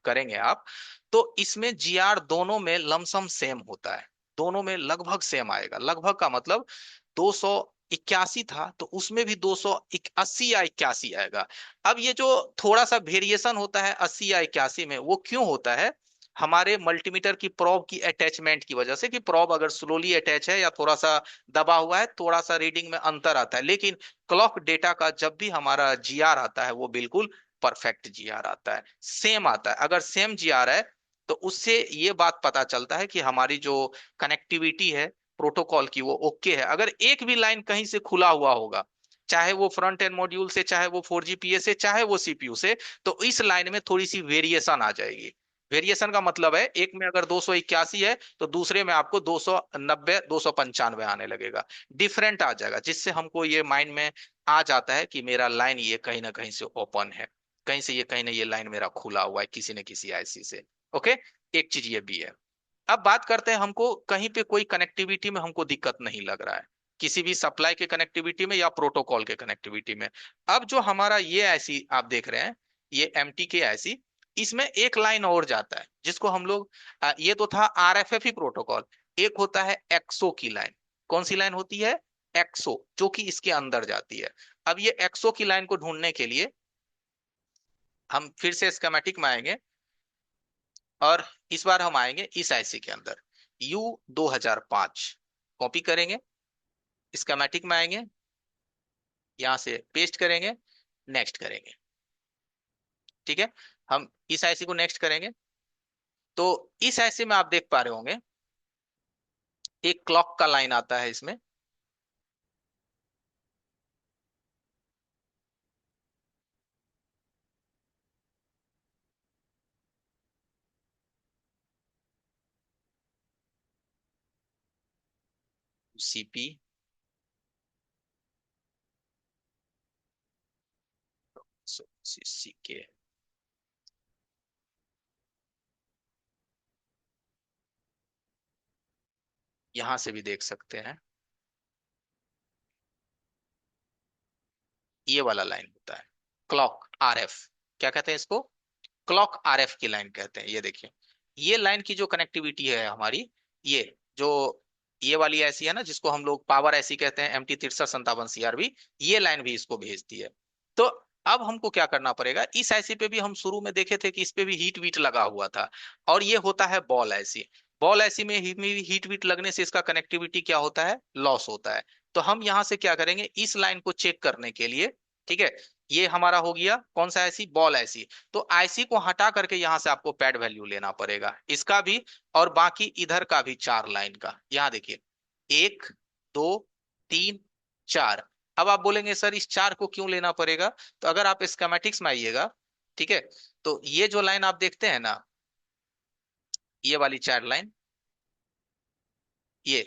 करेंगे आप, तो इसमें जीआर दोनों में लमसम सेम होता है। दोनों में लगभग सेम आएगा। लगभग का मतलब 281 था तो उसमें भी 280 या 81 आएगा। अब ये जो थोड़ा सा वेरिएशन होता है 80 या 81 में, वो क्यों होता है? हमारे मल्टीमीटर की प्रोब की अटैचमेंट की वजह से, कि प्रोब अगर स्लोली अटैच है या थोड़ा सा दबा हुआ है, थोड़ा सा रीडिंग में अंतर आता है। लेकिन क्लॉक डेटा का जब भी हमारा जीआर आता है, वो बिल्कुल परफेक्ट जीआर आता है, सेम आता है। अगर सेम जीआर है तो उससे ये बात पता चलता है कि हमारी जो कनेक्टिविटी है प्रोटोकॉल की, वो ओके है। अगर एक भी लाइन कहीं से खुला हुआ होगा, चाहे वो फ्रंट एंड मॉड्यूल से, चाहे वो 4GPA से, चाहे वो सीपीयू से, तो इस लाइन में थोड़ी सी वेरिएशन आ जाएगी। वेरिएशन का मतलब है, एक में अगर 281 है तो दूसरे में आपको 290 295 आने लगेगा। डिफरेंट आ जाएगा, जिससे हमको ये माइंड में आ जाता है कि मेरा लाइन ये कहीं ना कहीं से ओपन है, कहीं से ये कहीं ना ये लाइन मेरा खुला हुआ है किसी न किसी आईसी से। ओके, एक चीज ये भी है। अब बात करते हैं, हमको कहीं पे कोई कनेक्टिविटी में हमको दिक्कत नहीं लग रहा है, किसी भी सप्लाई के कनेक्टिविटी में या प्रोटोकॉल के कनेक्टिविटी में। अब जो हमारा ये आईसी आप देख रहे हैं, ये एमटी के आईसी, इसमें एक लाइन और जाता है जिसको हम लोग, ये तो था आरएफएफई प्रोटोकॉल। एक होता है एक्सो की लाइन। कौन सी लाइन होती है? एक्सो, जो कि इसके अंदर जाती है। अब ये एक्सो की लाइन को ढूंढने के लिए हम फिर से स्कीमेटिक में आएंगे, और इस बार हम आएंगे इस आईसी के अंदर, U 2005। कॉपी करेंगे, स्कीमेटिक में आएंगे, यहां से पेस्ट करेंगे, नेक्स्ट करेंगे। ठीक है, हम इस आईसी को नेक्स्ट करेंगे। तो इस आईसी में आप देख पा रहे होंगे, एक क्लॉक का लाइन आता है इसमें। CCK, यहां से भी देख सकते हैं। ये वाला लाइन होता है क्लॉक RF। क्या कहते हैं इसको? क्लॉक RF की लाइन कहते हैं। ये देखिए, ये लाइन की जो कनेक्टिविटी है हमारी, ये जो ये वाली ऐसी है ना, जिसको हम लोग पावर ऐसी कहते हैं, MT 6357 CRB, ये लाइन भी इसको भेजती है। तो अब हमको क्या करना पड़ेगा, इस ऐसी पे भी हम शुरू में देखे थे कि इस पे भी हीट वीट लगा हुआ था, और ये होता है बॉल ऐसी। बॉल ऐसी में हीट वीट लगने से इसका कनेक्टिविटी क्या होता है, लॉस होता है। तो हम यहां से क्या करेंगे, इस लाइन को चेक करने के लिए, ठीक है, ये हमारा हो गया कौन सा ऐसी, बॉल ऐसी। तो आईसी को हटा करके यहां से आपको पैड वैल्यू लेना पड़ेगा, इसका भी और बाकी इधर का भी, 4 लाइन का। यहां देखिए, 1, 2, 3, 4। अब आप बोलेंगे सर इस 4 को क्यों लेना पड़ेगा? तो अगर आप स्केमेटिक्स में आइएगा, ठीक है, तो ये जो लाइन आप देखते हैं ना, ये वाली 4 लाइन, ये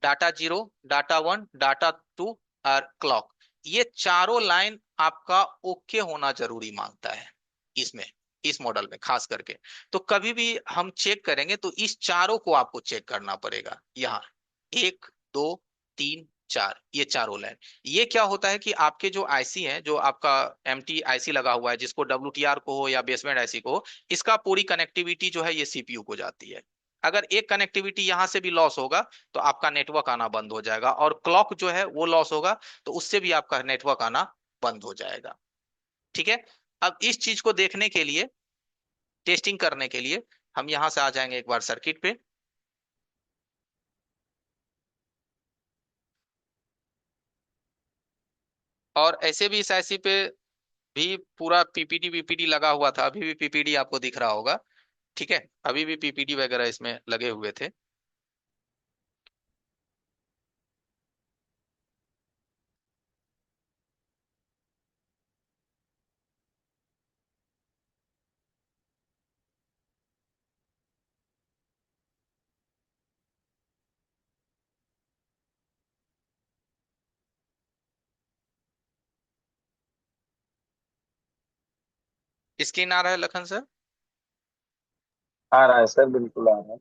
डाटा 0, डाटा 1, डाटा 2 और क्लॉक, ये चारों लाइन आपका ओके होना जरूरी मांगता है इसमें, इस मॉडल में खास करके। तो कभी भी हम चेक करेंगे तो इस चारों को आपको चेक करना पड़ेगा। यहाँ 1, 2, 3, 4, ये चारों लाइन। ये क्या होता है कि आपके जो आईसी है, जो आपका MT IC लगा हुआ है, जिसको WTR को हो या बेसमेंट आईसी को हो, इसका पूरी कनेक्टिविटी जो है ये सीपीयू को जाती है। अगर एक कनेक्टिविटी यहां से भी लॉस होगा तो आपका नेटवर्क आना बंद हो जाएगा, और क्लॉक जो है वो लॉस होगा तो उससे भी आपका नेटवर्क आना बंद हो जाएगा। ठीक है। अब इस चीज को देखने के लिए, टेस्टिंग करने के लिए, हम यहां से आ जाएंगे एक बार सर्किट पे। और ऐसे भी इस आईसी पे भी पूरा पीपीडी वीपीडी लगा हुआ था, अभी भी पीपीडी आपको दिख रहा होगा। ठीक है, अभी भी पीपीडी वगैरह इसमें लगे हुए थे। स्क्रीन आ रहा है लखन सर? आ रहा है सर, बिल्कुल आ रहा है।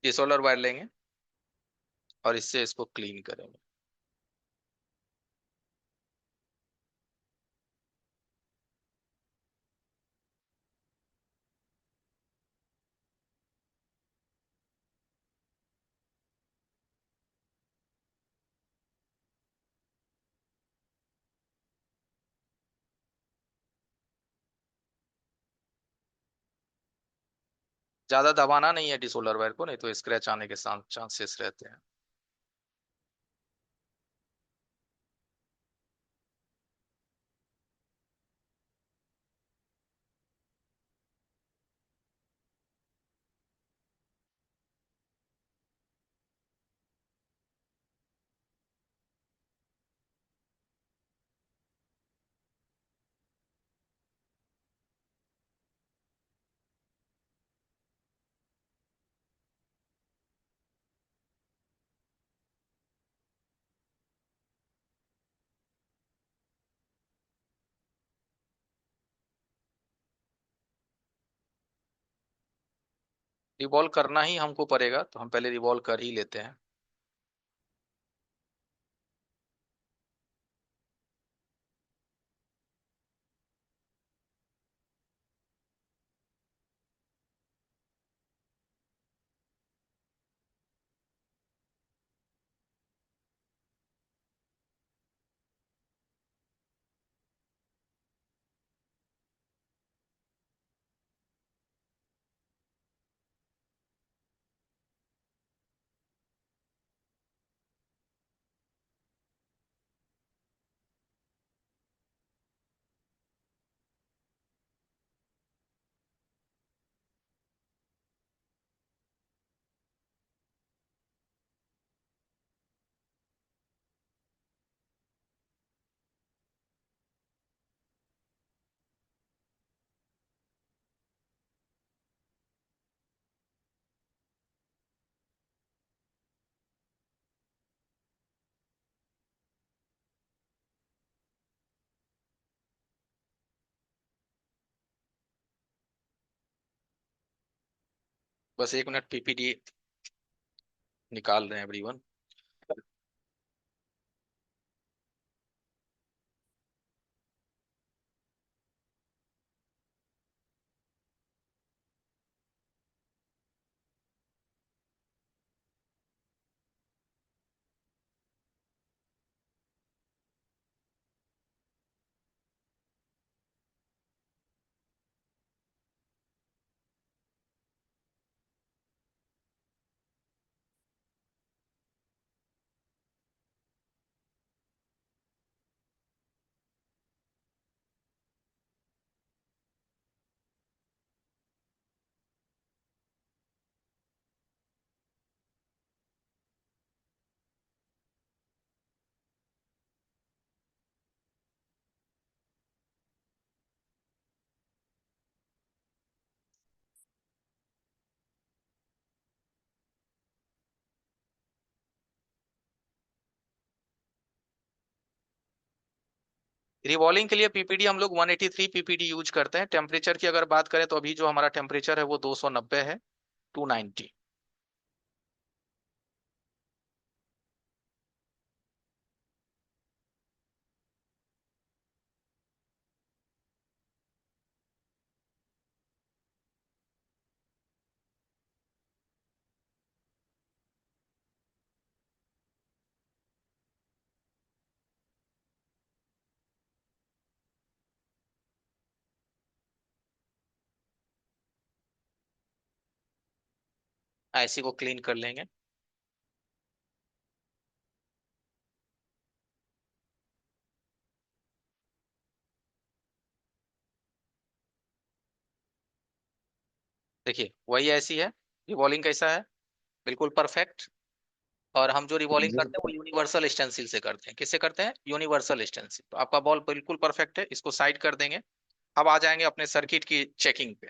ये सोलर वायर लेंगे और इससे इसको क्लीन करेंगे। ज्यादा दबाना नहीं है सोलर वायर को, नहीं तो स्क्रैच आने के चांसेस रहते हैं। रिवॉल्व करना ही हमको पड़ेगा, तो हम पहले रिवॉल्व कर ही लेते हैं। बस 1 मिनट, पीपीटी निकाल रहे हैं एवरीवन। रिवॉल्विंग के लिए पीपीडी हम लोग 183 पीपीडी यूज करते हैं। टेम्परेचर की अगर बात करें तो अभी जो हमारा टेम्परेचर है वो 290 है, 290। आईसी को क्लीन कर लेंगे। देखिए वही ऐसी है। रिवॉल्विंग कैसा है, बिल्कुल परफेक्ट। और हम जो रिवॉल्विंग जी करते हैं वो यूनिवर्सल स्टेंसिल से करते हैं। किससे करते हैं? Universal stencil. तो आपका बॉल बिल्कुल परफेक्ट है, इसको साइड कर देंगे। अब आ जाएंगे अपने सर्किट की चेकिंग पे।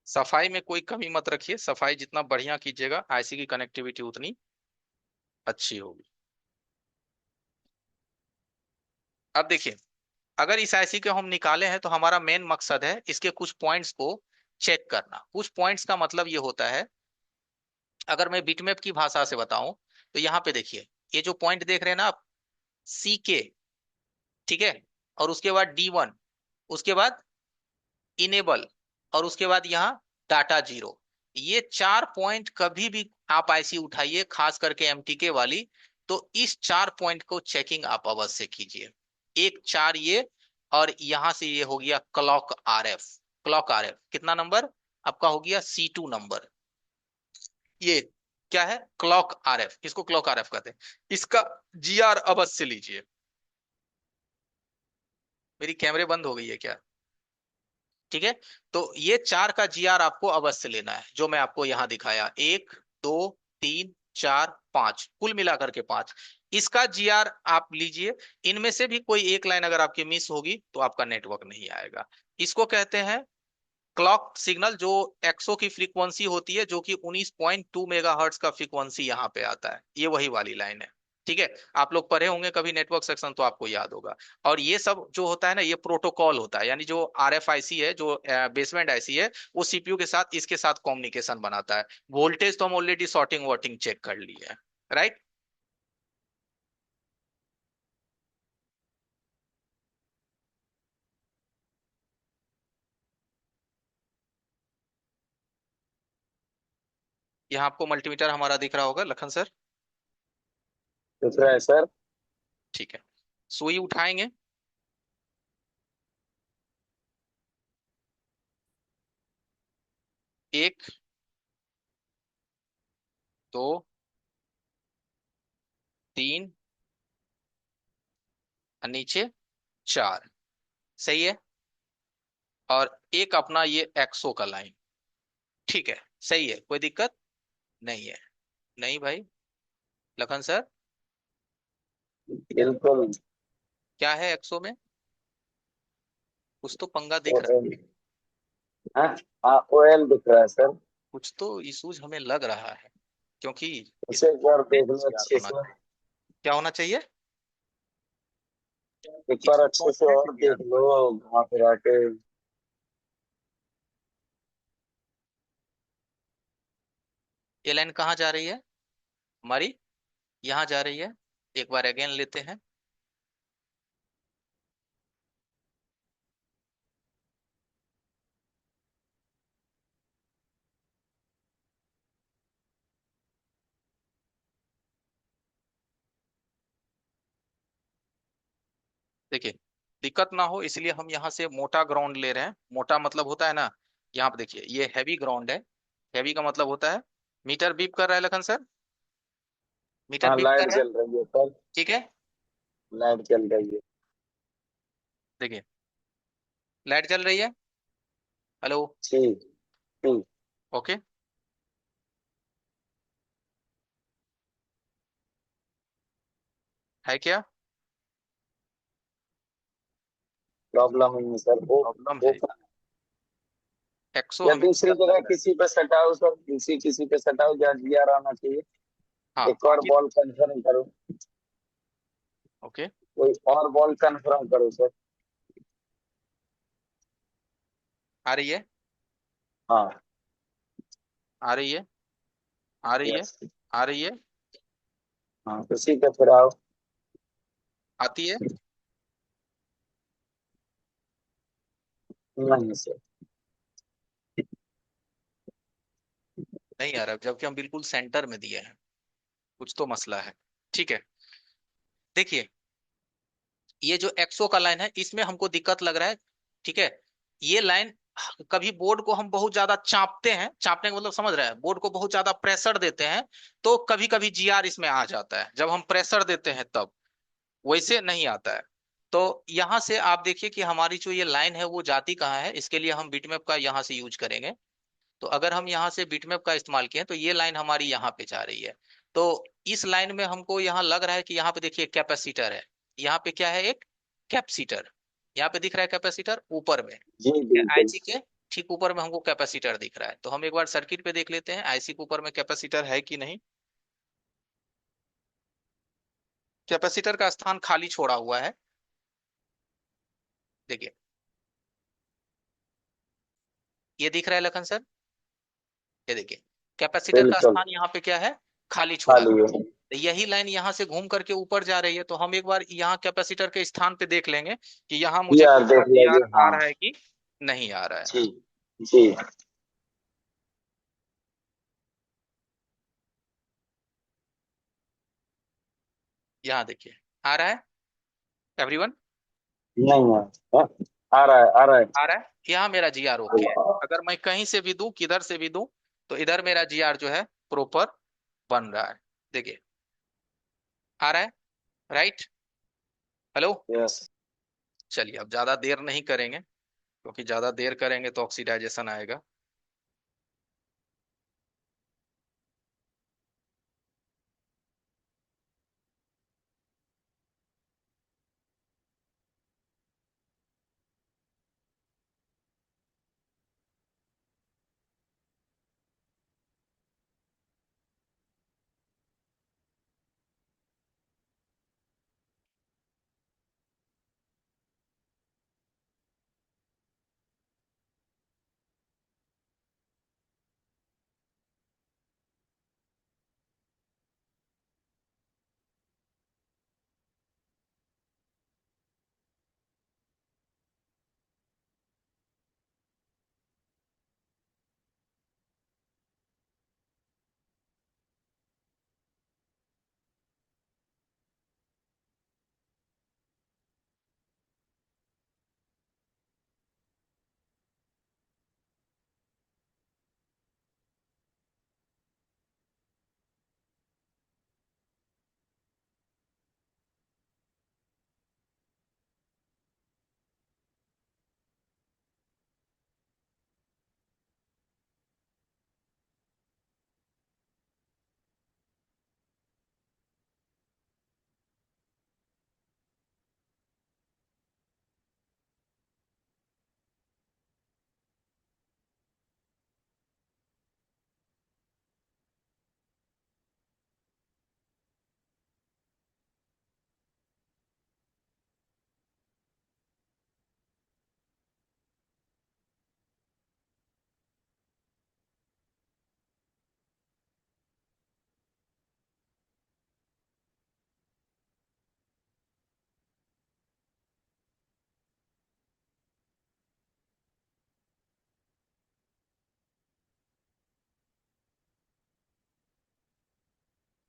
सफाई में कोई कमी मत रखिए, सफाई जितना बढ़िया कीजिएगा आईसी की कनेक्टिविटी उतनी अच्छी होगी। अब देखिए, अगर इस आईसी को हम निकाले हैं तो हमारा मेन मकसद है इसके कुछ पॉइंट्स को चेक करना। कुछ पॉइंट्स का मतलब ये होता है, अगर मैं बिटमैप की भाषा से बताऊं तो यहाँ पे देखिए, ये जो पॉइंट देख रहे हैं ना आप, सी के, ठीक है, और उसके बाद D1, उसके बाद इनेबल, और उसके बाद यहाँ डाटा जीरो। ये 4 पॉइंट कभी भी आप आईसी उठाइए, खास करके एमटीके वाली, तो इस 4 पॉइंट को चेकिंग आप अवश्य कीजिए। एक चार ये, और यहां से ये हो गया क्लॉक आरएफ। क्लॉक आरएफ कितना नंबर? आपका हो गया C2 नंबर। ये क्या है? क्लॉक RF, इसको क्लॉक RF कहते हैं। इसका GR अवश्य लीजिए। मेरी कैमरे बंद हो गई है क्या? ठीक है। तो ये 4 का GR आपको अवश्य लेना है, जो मैं आपको यहां दिखाया, 1 2 3 4 5, कुल मिलाकर के 5। इसका GR आप लीजिए। इनमें से भी कोई एक लाइन अगर आपकी मिस होगी तो आपका नेटवर्क नहीं आएगा। इसको कहते हैं क्लॉक सिग्नल, जो एक्सो की फ्रीक्वेंसी होती है, जो कि 19.2 मेगाहर्ट्ज का फ्रीक्वेंसी यहाँ पे आता है। ये वही वाली लाइन है। ठीक है। आप लोग पढ़े होंगे कभी नेटवर्क सेक्शन, तो आपको याद होगा। और ये सब जो होता है ना, ये प्रोटोकॉल होता है, यानी जो RFIC है, जो बेसबैंड आईसी है, वो CPU के साथ, इसके साथ कम्युनिकेशन बनाता है। वोल्टेज तो हम ऑलरेडी सॉर्टिंग वॉटिंग चेक कर ली है। राइट। यहाँ आपको मल्टीमीटर हमारा दिख रहा होगा लखन सर। दूसरा है सर। ठीक है। सुई उठाएंगे। 1 2 3 और नीचे 4। सही है। और एक अपना ये एक्सो का लाइन। ठीक है। सही है, कोई दिक्कत नहीं है। नहीं भाई, लखन सर, बिल्कुल। क्या है एक्सो में? कुछ तो पंगा दिख रहा है। ओएल। हाँ। हाँ, ओएल दिख रहा है सर। कुछ तो इशूज हमें लग रहा है, क्योंकि उसे एक इसमें बार में देख लो GR अच्छे होना से। चाहिए। क्या होना चाहिए? एक बार इसमें अच्छे कौन से है और GR देख होना चाहिए? लो घुमा फिरा के। ये लाइन कहाँ जा रही है हमारी? यहाँ जा रही है। एक बार अगेन लेते हैं। देखिए, दिक्कत ना हो इसलिए हम यहाँ से मोटा ग्राउंड ले रहे हैं। मोटा मतलब होता है ना, यहाँ पे देखिए ये हैवी ग्राउंड है। हैवी का मतलब होता है, मीटर बीप कर रहा है लखन सर, मीटर हाँ, बीप कर लाइट रहा है। जल रही है सर। ठीक है। लाइट जल रही है। देखिए, लाइट जल रही है। हेलो। ठीक। ठीक। ओके। है क्या प्रॉब्लम नहीं है सर, प्रॉब्लम वो है? एक्सो या हमें दूसरी दिक्कत लग जगह रहा है। किसी पे सटाओ सर, दूसरी किसी पे सटाओ जहाँ जीआर आना चाहिए। हाँ, एक और बॉल कंफर्म करो। ओके। कोई और बॉल कंफर्म करो सर। आ रही है, हाँ। आ रही है, आ रही है, यस। आ रही है, हाँ, उसी पे फिर आओ। आती है। नहीं सर। नहीं आ रहा, जबकि हम बिल्कुल सेंटर में दिए हैं। कुछ तो मसला है। ठीक है। देखिए, ये जो एक्सो का लाइन है, इसमें हमको दिक्कत लग रहा है। ठीक है। ये लाइन, कभी बोर्ड को हम बहुत ज्यादा चापते हैं, चापने का मतलब समझ रहे हैं, बोर्ड को बहुत ज्यादा प्रेशर देते हैं, तो कभी कभी GR इसमें आ जाता है, जब हम प्रेशर देते हैं तब। वैसे नहीं आता है। तो यहां से आप देखिए कि हमारी जो ये लाइन है वो जाती कहाँ है। इसके लिए हम बिटमैप का यहाँ से यूज करेंगे। तो अगर हम यहाँ से बिटमैप का इस्तेमाल किए तो ये लाइन हमारी यहाँ पे जा रही है। तो इस लाइन में हमको यहाँ लग रहा है कि यहाँ पे देखिए कैपेसिटर है। यहाँ पे क्या है? एक कैपेसिटर। यहाँ पे दिख रहा है कैपेसिटर ऊपर में। जी बिल्कुल। आईसी के ठीक ऊपर में हमको कैपेसिटर दिख रहा है। तो हम एक बार सर्किट पे देख लेते हैं आईसी के ऊपर में कैपेसिटर है कि नहीं। कैपेसिटर का स्थान खाली छोड़ा हुआ है। देखिए, ये दिख रहा है लखन सर। ये देखिए, कैपेसिटर का बिल्कुल स्थान यहाँ पे क्या है? खाली छोड़ा है। खाली है। तो यही लाइन यहाँ से घूम करके ऊपर जा रही है। तो हम एक बार यहाँ कैपेसिटर के स्थान पे देख लेंगे कि यहाँ मुझे जीआर पूरा देख GR लीजिए, आ हाँ। रहा है कि नहीं आ रहा है। जी। जी। यहाँ देखिए, आ रहा है एवरीवन? नहीं है। हाँ, आ रहा है, आ रहा है। आ रहा है। यहाँ मेरा GR ओके है। अगर मैं कहीं से भी दूं, किधर से भी दूं, तो इधर मेरा जी आर जो है प्रॉपर बन रहा है। देखिए, आ रहा है, राइट? हेलो। यस। चलिए, अब ज्यादा देर नहीं करेंगे, क्योंकि ज्यादा देर करेंगे तो ऑक्सीडाइजेशन आएगा।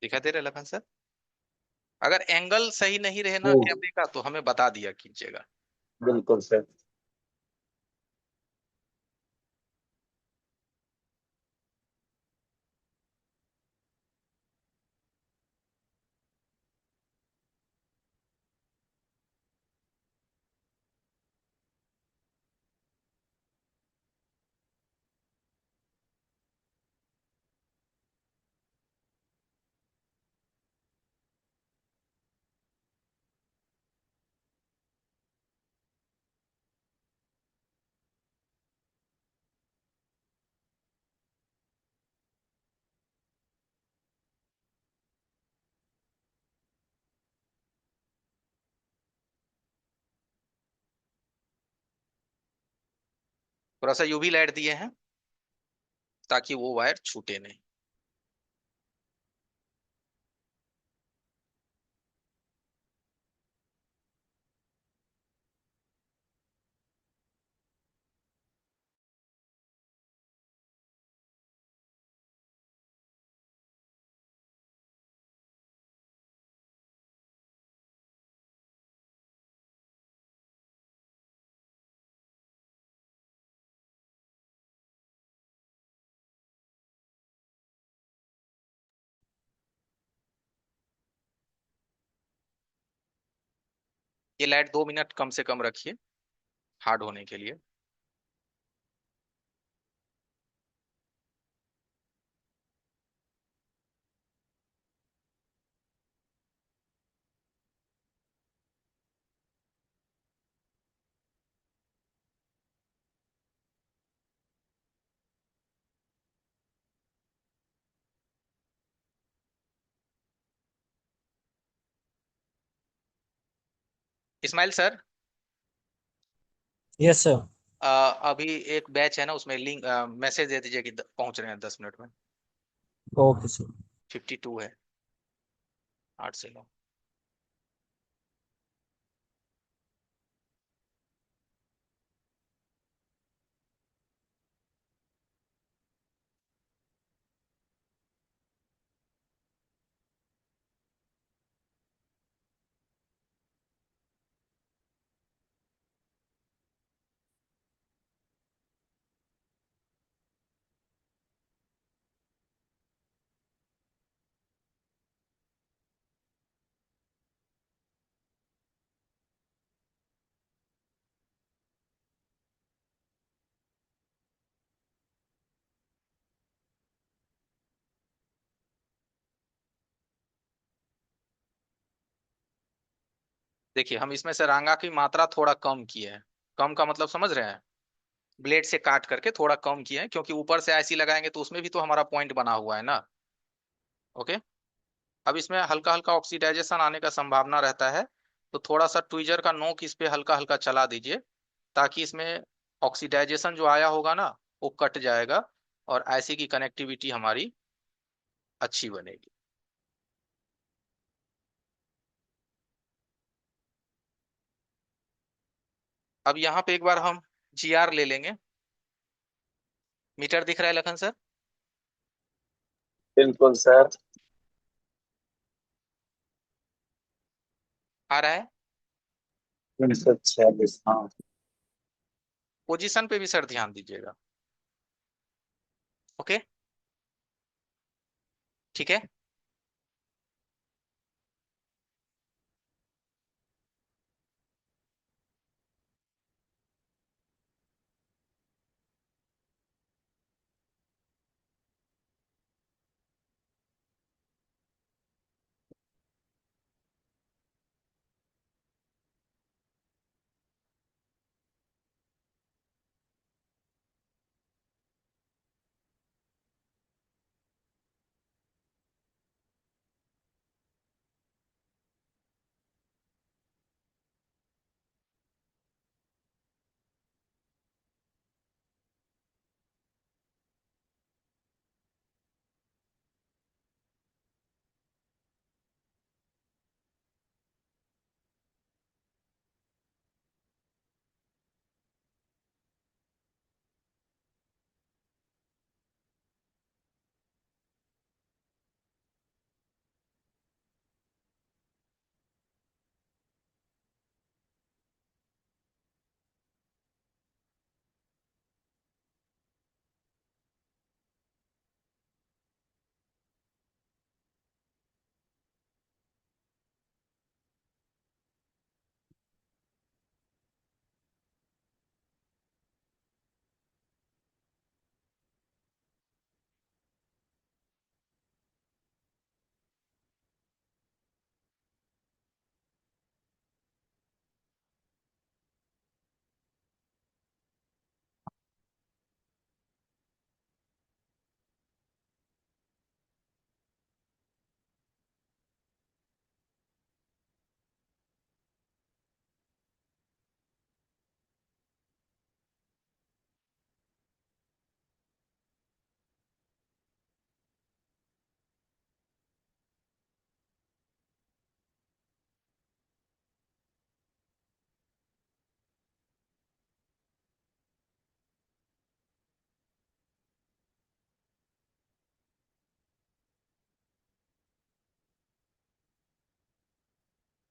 दिखा दे रहे लखन सर? अगर एंगल सही नहीं रहे ना हम्म। कैमरे का, तो हमें बता दिया कीजिएगा। बिल्कुल सर। थोड़ा सा यूवी लाइट दिए हैं, ताकि वो वायर छूटे नहीं। ये लाइट 2 मिनट कम से कम रखिए, हार्ड होने के लिए। Ismail sir, yes sir. अभी एक बैच है ना, उसमें लिंक मैसेज दे दीजिए कि पहुंच रहे हैं 10 मिनट में। Okay sir. 52 है, 8 से 9। देखिए हम इसमें से रांगा की मात्रा थोड़ा कम किए हैं। कम का मतलब समझ रहे हैं? ब्लेड से काट करके थोड़ा कम किए हैं, क्योंकि ऊपर से ऐसी लगाएंगे तो उसमें भी तो हमारा पॉइंट बना हुआ है ना। ओके। अब इसमें हल्का हल्का ऑक्सीडाइजेशन आने का संभावना रहता है, तो थोड़ा सा ट्विजर का नोक इस पे हल्का हल्का चला दीजिए, ताकि इसमें ऑक्सीडाइजेशन जो आया होगा ना वो कट जाएगा, और ऐसी की कनेक्टिविटी हमारी अच्छी बनेगी। अब यहाँ पे एक बार हम GR ले लेंगे। मीटर दिख रहा है लखन सर? बिल्कुल सर। आ रहा है? 346, हाँ। पोजीशन पे भी सर ध्यान दीजिएगा। ओके। ठीक है।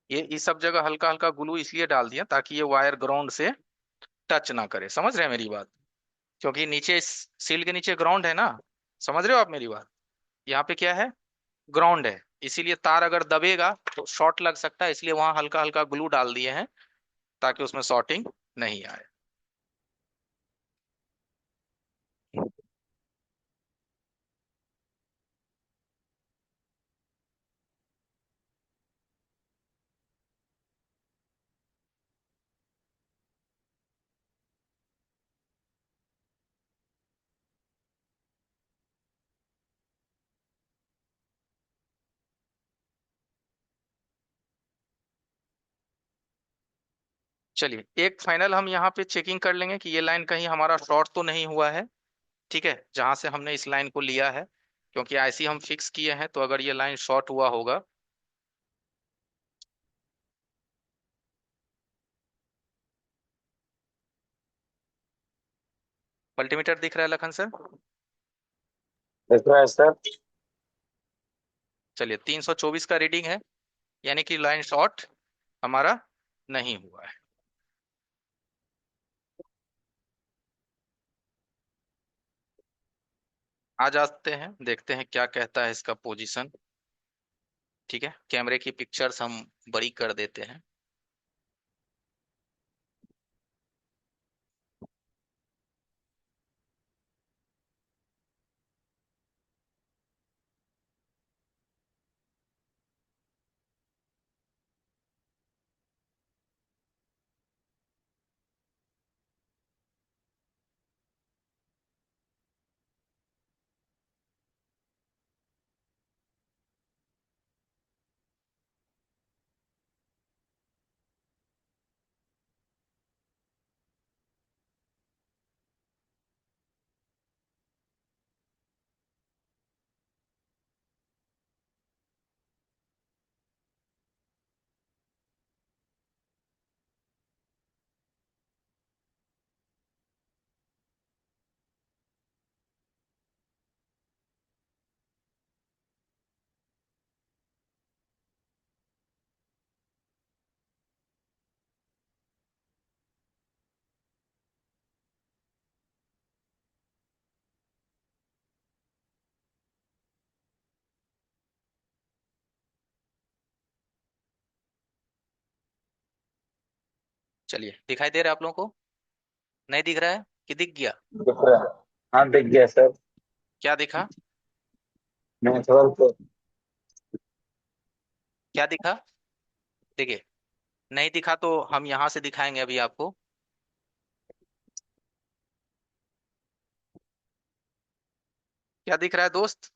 ये इस सब जगह हल्का हल्का ग्लू इसलिए डाल दिया ताकि ये वायर ग्राउंड से टच ना करे। समझ रहे हैं मेरी बात? क्योंकि नीचे सील के नीचे ग्राउंड है ना। समझ रहे हो आप मेरी बात? यहाँ पे क्या है? ग्राउंड है। इसीलिए तार अगर दबेगा तो शॉर्ट लग सकता है, इसलिए वहां हल्का हल्का ग्लू डाल दिए हैं ताकि उसमें शॉर्टिंग नहीं आए। चलिए एक फाइनल हम यहाँ पे चेकिंग कर लेंगे कि ये लाइन कहीं हमारा शॉर्ट तो नहीं हुआ है। ठीक है, जहां से हमने इस लाइन को लिया है, क्योंकि ऐसी हम फिक्स किए हैं, तो अगर ये लाइन शॉर्ट हुआ होगा। मल्टीमीटर दिख रहा है लखन सर? दिख रहा है सर। चलिए 324 का रीडिंग है, यानी कि लाइन शॉर्ट हमारा नहीं हुआ है। आ जाते हैं, देखते हैं क्या कहता है इसका पोजीशन। ठीक है, कैमरे की पिक्चर्स हम बड़ी कर देते हैं। चलिए, दिखाई दे रहा है आप लोगों को? नहीं दिख रहा है कि दिख गया? दिख रहा है। हाँ, दिख गया सर। क्या दिखा? नेटवर्क। क्या दिखा? देखिए, नहीं दिखा तो हम यहां से दिखाएंगे अभी आपको। क्या दिख रहा है दोस्त?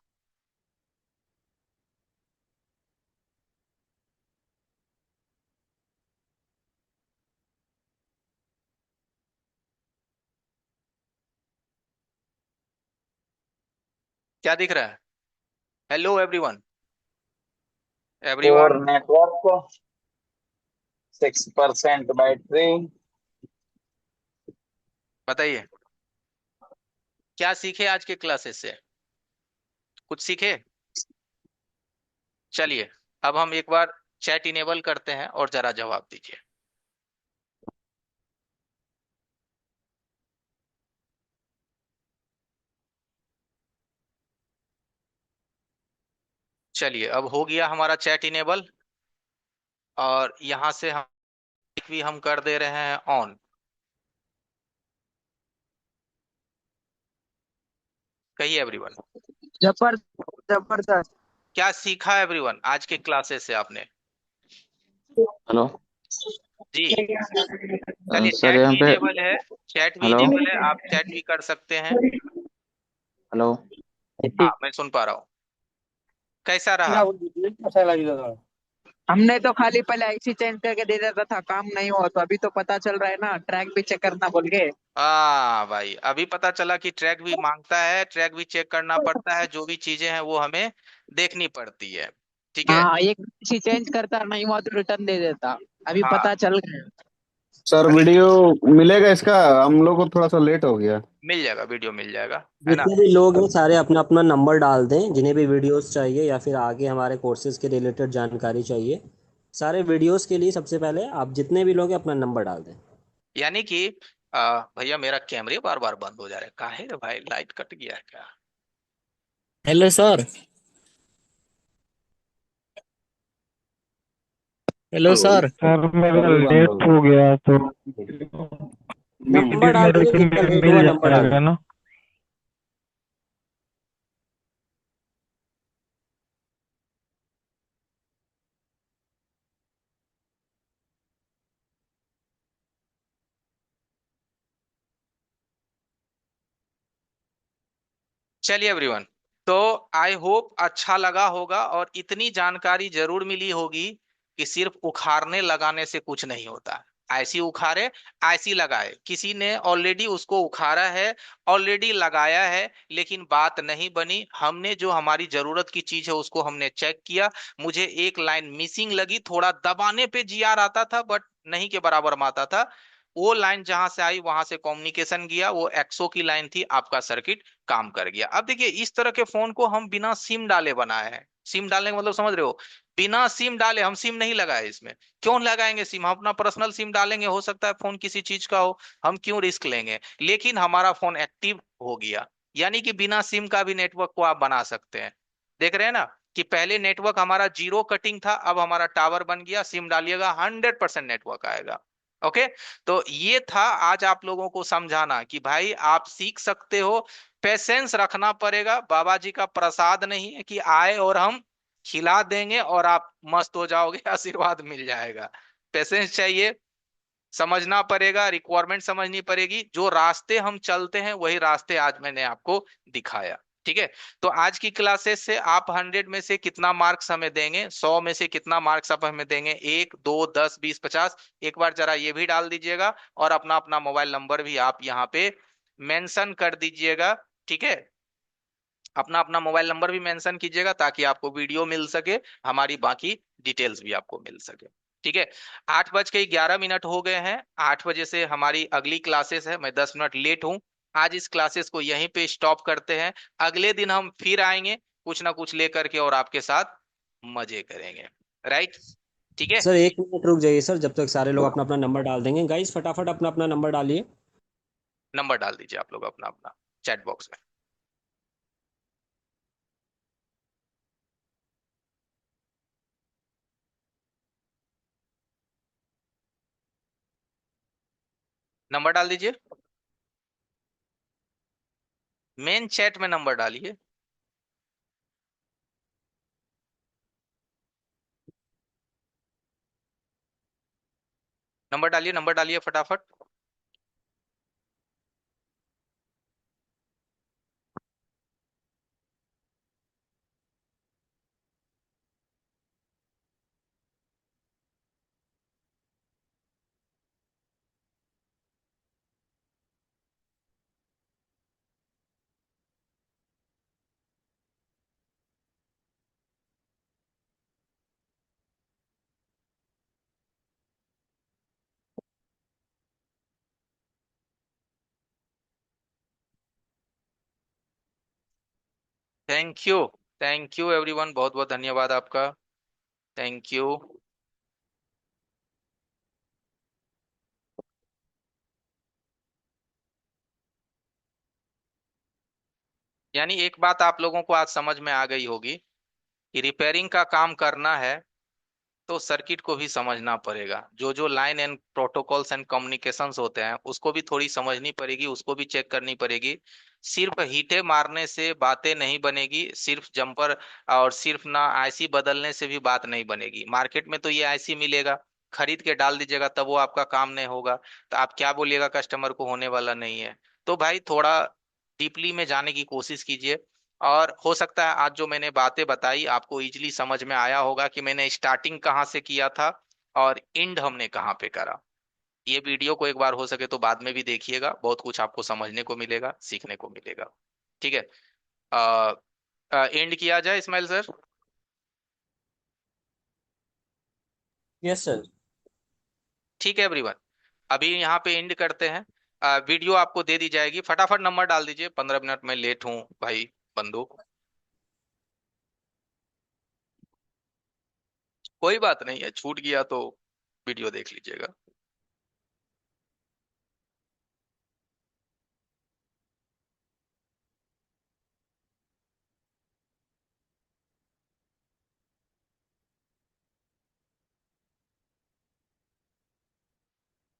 क्या दिख रहा है? Hello everyone. और एवरीवन। Network 6% battery. बताइए, क्या सीखे आज के क्लासेस से? कुछ सीखे? चलिए, अब हम एक बार चैट इनेबल करते हैं और जरा जवाब दीजिए। चलिए, अब हो गया हमारा चैट इनेबल, और यहां से हम भी हम कर दे रहे हैं ऑन। कहिए एवरीवन, जबर जबरदस्त। क्या सीखा एवरीवन आज के क्लासेस से आपने? हेलो। जी। चलिए, सर चैट यहाँ भी पे। इनेबल है। चैट भी हेलो। इनेबल है, आप चैट भी कर सकते हैं। हेलो। हाँ, मैं सुन पा रहा हूँ। कैसा रहा? हमने तो खाली पहले आईसी चेंज करके दे देता था, काम नहीं हुआ, तो अभी तो पता चल रहा है ना, ट्रैक भी चेक करना बोल के। हाँ भाई, अभी पता चला कि ट्रैक भी मांगता है, ट्रैक भी चेक करना पड़ता है, जो भी चीजें हैं वो हमें देखनी पड़ती है। ठीक है। हाँ, एक आईसी चेंज करता, नहीं हुआ तो रिटर्न दे देता। अभी हाँ। पता चल गया। सर वीडियो मिलेगा इसका? हम लोग को थोड़ा सा लेट हो गया। मिल जाएगा, वीडियो मिल जाएगा, है ना? जितने भी लोग हैं सारे अपना अपना नंबर डाल दें, जिन्हें भी वीडियोस चाहिए या फिर आगे हमारे कोर्सेज के रिलेटेड जानकारी चाहिए। सारे वीडियोस के लिए सबसे पहले आप जितने भी लोग हैं अपना नंबर डाल दें। यानी कि भैया, मेरा कैमरे बार बार बंद हो जा रहा है, काहे रे भाई, लाइट कट गया है क्या? Hello sir. Hello sir. Sir मेरा अभी बंद हो लेट गया। हो गया तो नंबर वीडियो डाल मेरे दीजिए, को जितना लेट मिल हुआ नंबर डाल जाएगा दीजिए। ना? चलिए एवरीवन, तो आई होप अच्छा लगा होगा, और इतनी जानकारी जरूर मिली होगी कि सिर्फ उखाड़ने लगाने से कुछ नहीं होता। ऐसी उखाड़े, ऐसी लगाए, किसी ने ऑलरेडी उसको उखाड़ा है, ऑलरेडी लगाया है, लेकिन बात नहीं बनी। हमने जो हमारी जरूरत की चीज है उसको हमने चेक किया। मुझे एक लाइन मिसिंग लगी, थोड़ा दबाने पे जीआर आता था बट नहीं के बराबर में आता था। वो लाइन जहां से आई वहां से कम्युनिकेशन गया, वो एक्सो की लाइन थी, आपका सर्किट काम कर गया। अब देखिए, इस तरह के फोन को हम बिना सिम डाले बनाए हैं। सिम डालने का मतलब समझ रहे हो? बिना सिम डाले, हम सिम नहीं लगाए इसमें। क्यों लगाएंगे सिम? हम अपना पर्सनल सिम डालेंगे, हो सकता है फोन किसी चीज का हो, हम क्यों रिस्क लेंगे? लेकिन हमारा फोन एक्टिव हो गया। यानी कि बिना सिम का भी नेटवर्क को आप बना सकते हैं। देख रहे हैं ना कि पहले नेटवर्क हमारा जीरो कटिंग था, अब हमारा टावर बन गया। सिम डालिएगा, 100% नेटवर्क आएगा। ओके। तो ये था आज आप लोगों को समझाना कि भाई आप सीख सकते हो। पेशेंस रखना पड़ेगा, बाबा जी का प्रसाद नहीं है कि आए और हम खिला देंगे और आप मस्त हो जाओगे आशीर्वाद मिल जाएगा। पेशेंस चाहिए, समझना पड़ेगा, रिक्वायरमेंट समझनी पड़ेगी। जो रास्ते हम चलते हैं वही रास्ते आज मैंने आपको दिखाया। ठीक है। तो आज की क्लासेस से आप 100 में से कितना मार्क्स हमें देंगे? 100 में से कितना मार्क्स आप हमें देंगे? 1, 2, 10, 20, 50? एक बार जरा ये भी डाल दीजिएगा, और अपना अपना मोबाइल नंबर भी आप यहाँ पे मेंशन कर दीजिएगा। ठीक है। अपना अपना मोबाइल नंबर भी मेंशन कीजिएगा ताकि आपको वीडियो मिल सके, हमारी बाकी डिटेल्स भी आपको मिल सके। ठीक है। 8:11 हो गए हैं। 8 बजे से हमारी अगली क्लासेस है, मैं 10 मिनट लेट हूं। आज इस क्लासेस को यहीं पे स्टॉप करते हैं। अगले दिन हम फिर आएंगे कुछ ना कुछ लेकर के, और आपके साथ मजे करेंगे। राइट? ठीक है। सर एक मिनट रुक जाइए सर, जब तक सारे लोग अपना अपना नंबर डाल देंगे। गाइस फटाफट अपना अपना नंबर डालिए। नंबर डाल दीजिए आप लोग अपना अपना चैट बॉक्स में। नंबर डाल दीजिए, मेन चैट में नंबर डालिए। नंबर डालिए फटाफट। Thank you, thank you everyone, बहुत बहुत धन्यवाद आपका। Thank you. यानी एक बात आप लोगों को आज समझ में आ गई होगी कि रिपेयरिंग का काम करना है तो सर्किट को भी समझना पड़ेगा। जो जो line and protocols and communications होते हैं उसको भी थोड़ी समझनी पड़ेगी, उसको भी चेक करनी पड़ेगी। सिर्फ हीटे मारने से बातें नहीं बनेगी, सिर्फ जंपर और सिर्फ ना आईसी बदलने से भी बात नहीं बनेगी। मार्केट में तो ये आईसी मिलेगा, खरीद के डाल दीजिएगा तब वो आपका काम नहीं होगा, तो आप क्या बोलिएगा कस्टमर को, होने वाला नहीं है। तो भाई थोड़ा डीपली में जाने की कोशिश कीजिए। और हो सकता है आज जो मैंने बातें बताई आपको इजीली समझ में आया होगा कि मैंने स्टार्टिंग कहाँ से किया था और एंड हमने कहाँ पे करा। ये वीडियो को एक बार हो सके तो बाद में भी देखिएगा, बहुत कुछ आपको समझने को मिलेगा, सीखने को मिलेगा। ठीक है, एंड किया जाए इस्माइल सर? Yes sir. ठीक है एवरीवन, अभी यहाँ पे एंड करते हैं। वीडियो आपको दे दी जाएगी, फटाफट नंबर डाल दीजिए, 15 मिनट में लेट हूँ भाई बंधु। कोई बात नहीं है, छूट गया तो वीडियो देख लीजिएगा।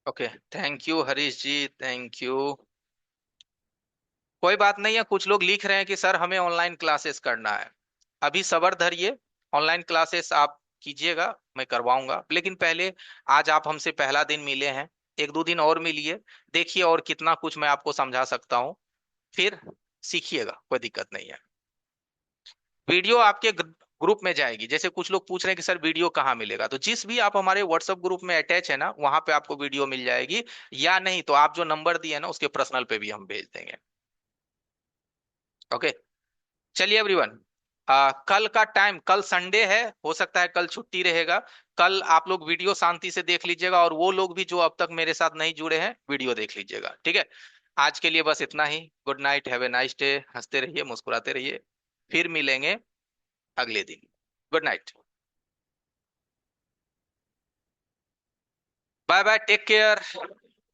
Okay, thank you Harish ji, thank you. कोई बात नहीं है, कुछ लोग लिख रहे हैं कि सर हमें ऑनलाइन क्लासेस करना है। अभी सब्र धरिए, ऑनलाइन क्लासेस आप कीजिएगा, मैं करवाऊंगा, लेकिन पहले आज आप हमसे पहला दिन मिले हैं, एक दो दिन और मिलिए, देखिए और कितना कुछ मैं आपको समझा सकता हूँ, फिर सीखिएगा, कोई दिक्कत नहीं है। वीडियो आपके ग्रुप में जाएगी। जैसे कुछ लोग पूछ रहे हैं कि सर वीडियो कहाँ मिलेगा, तो जिस भी आप हमारे व्हाट्सएप ग्रुप में अटैच है ना, वहां पे आपको वीडियो मिल जाएगी, या नहीं तो आप जो नंबर दिए ना उसके पर्सनल पे भी हम भेज देंगे। ओके, चलिए एवरीवन, कल का टाइम, कल संडे है, हो सकता है कल छुट्टी रहेगा। कल आप लोग वीडियो शांति से देख लीजिएगा, और वो लोग भी जो अब तक मेरे साथ नहीं जुड़े हैं वीडियो देख लीजिएगा, ठीक है। आज के लिए बस इतना ही। Good night, have a nice day, हंसते रहिए, मुस्कुराते रहिए, फिर मिलेंगे अगले दिन। Good night, bye bye, take care.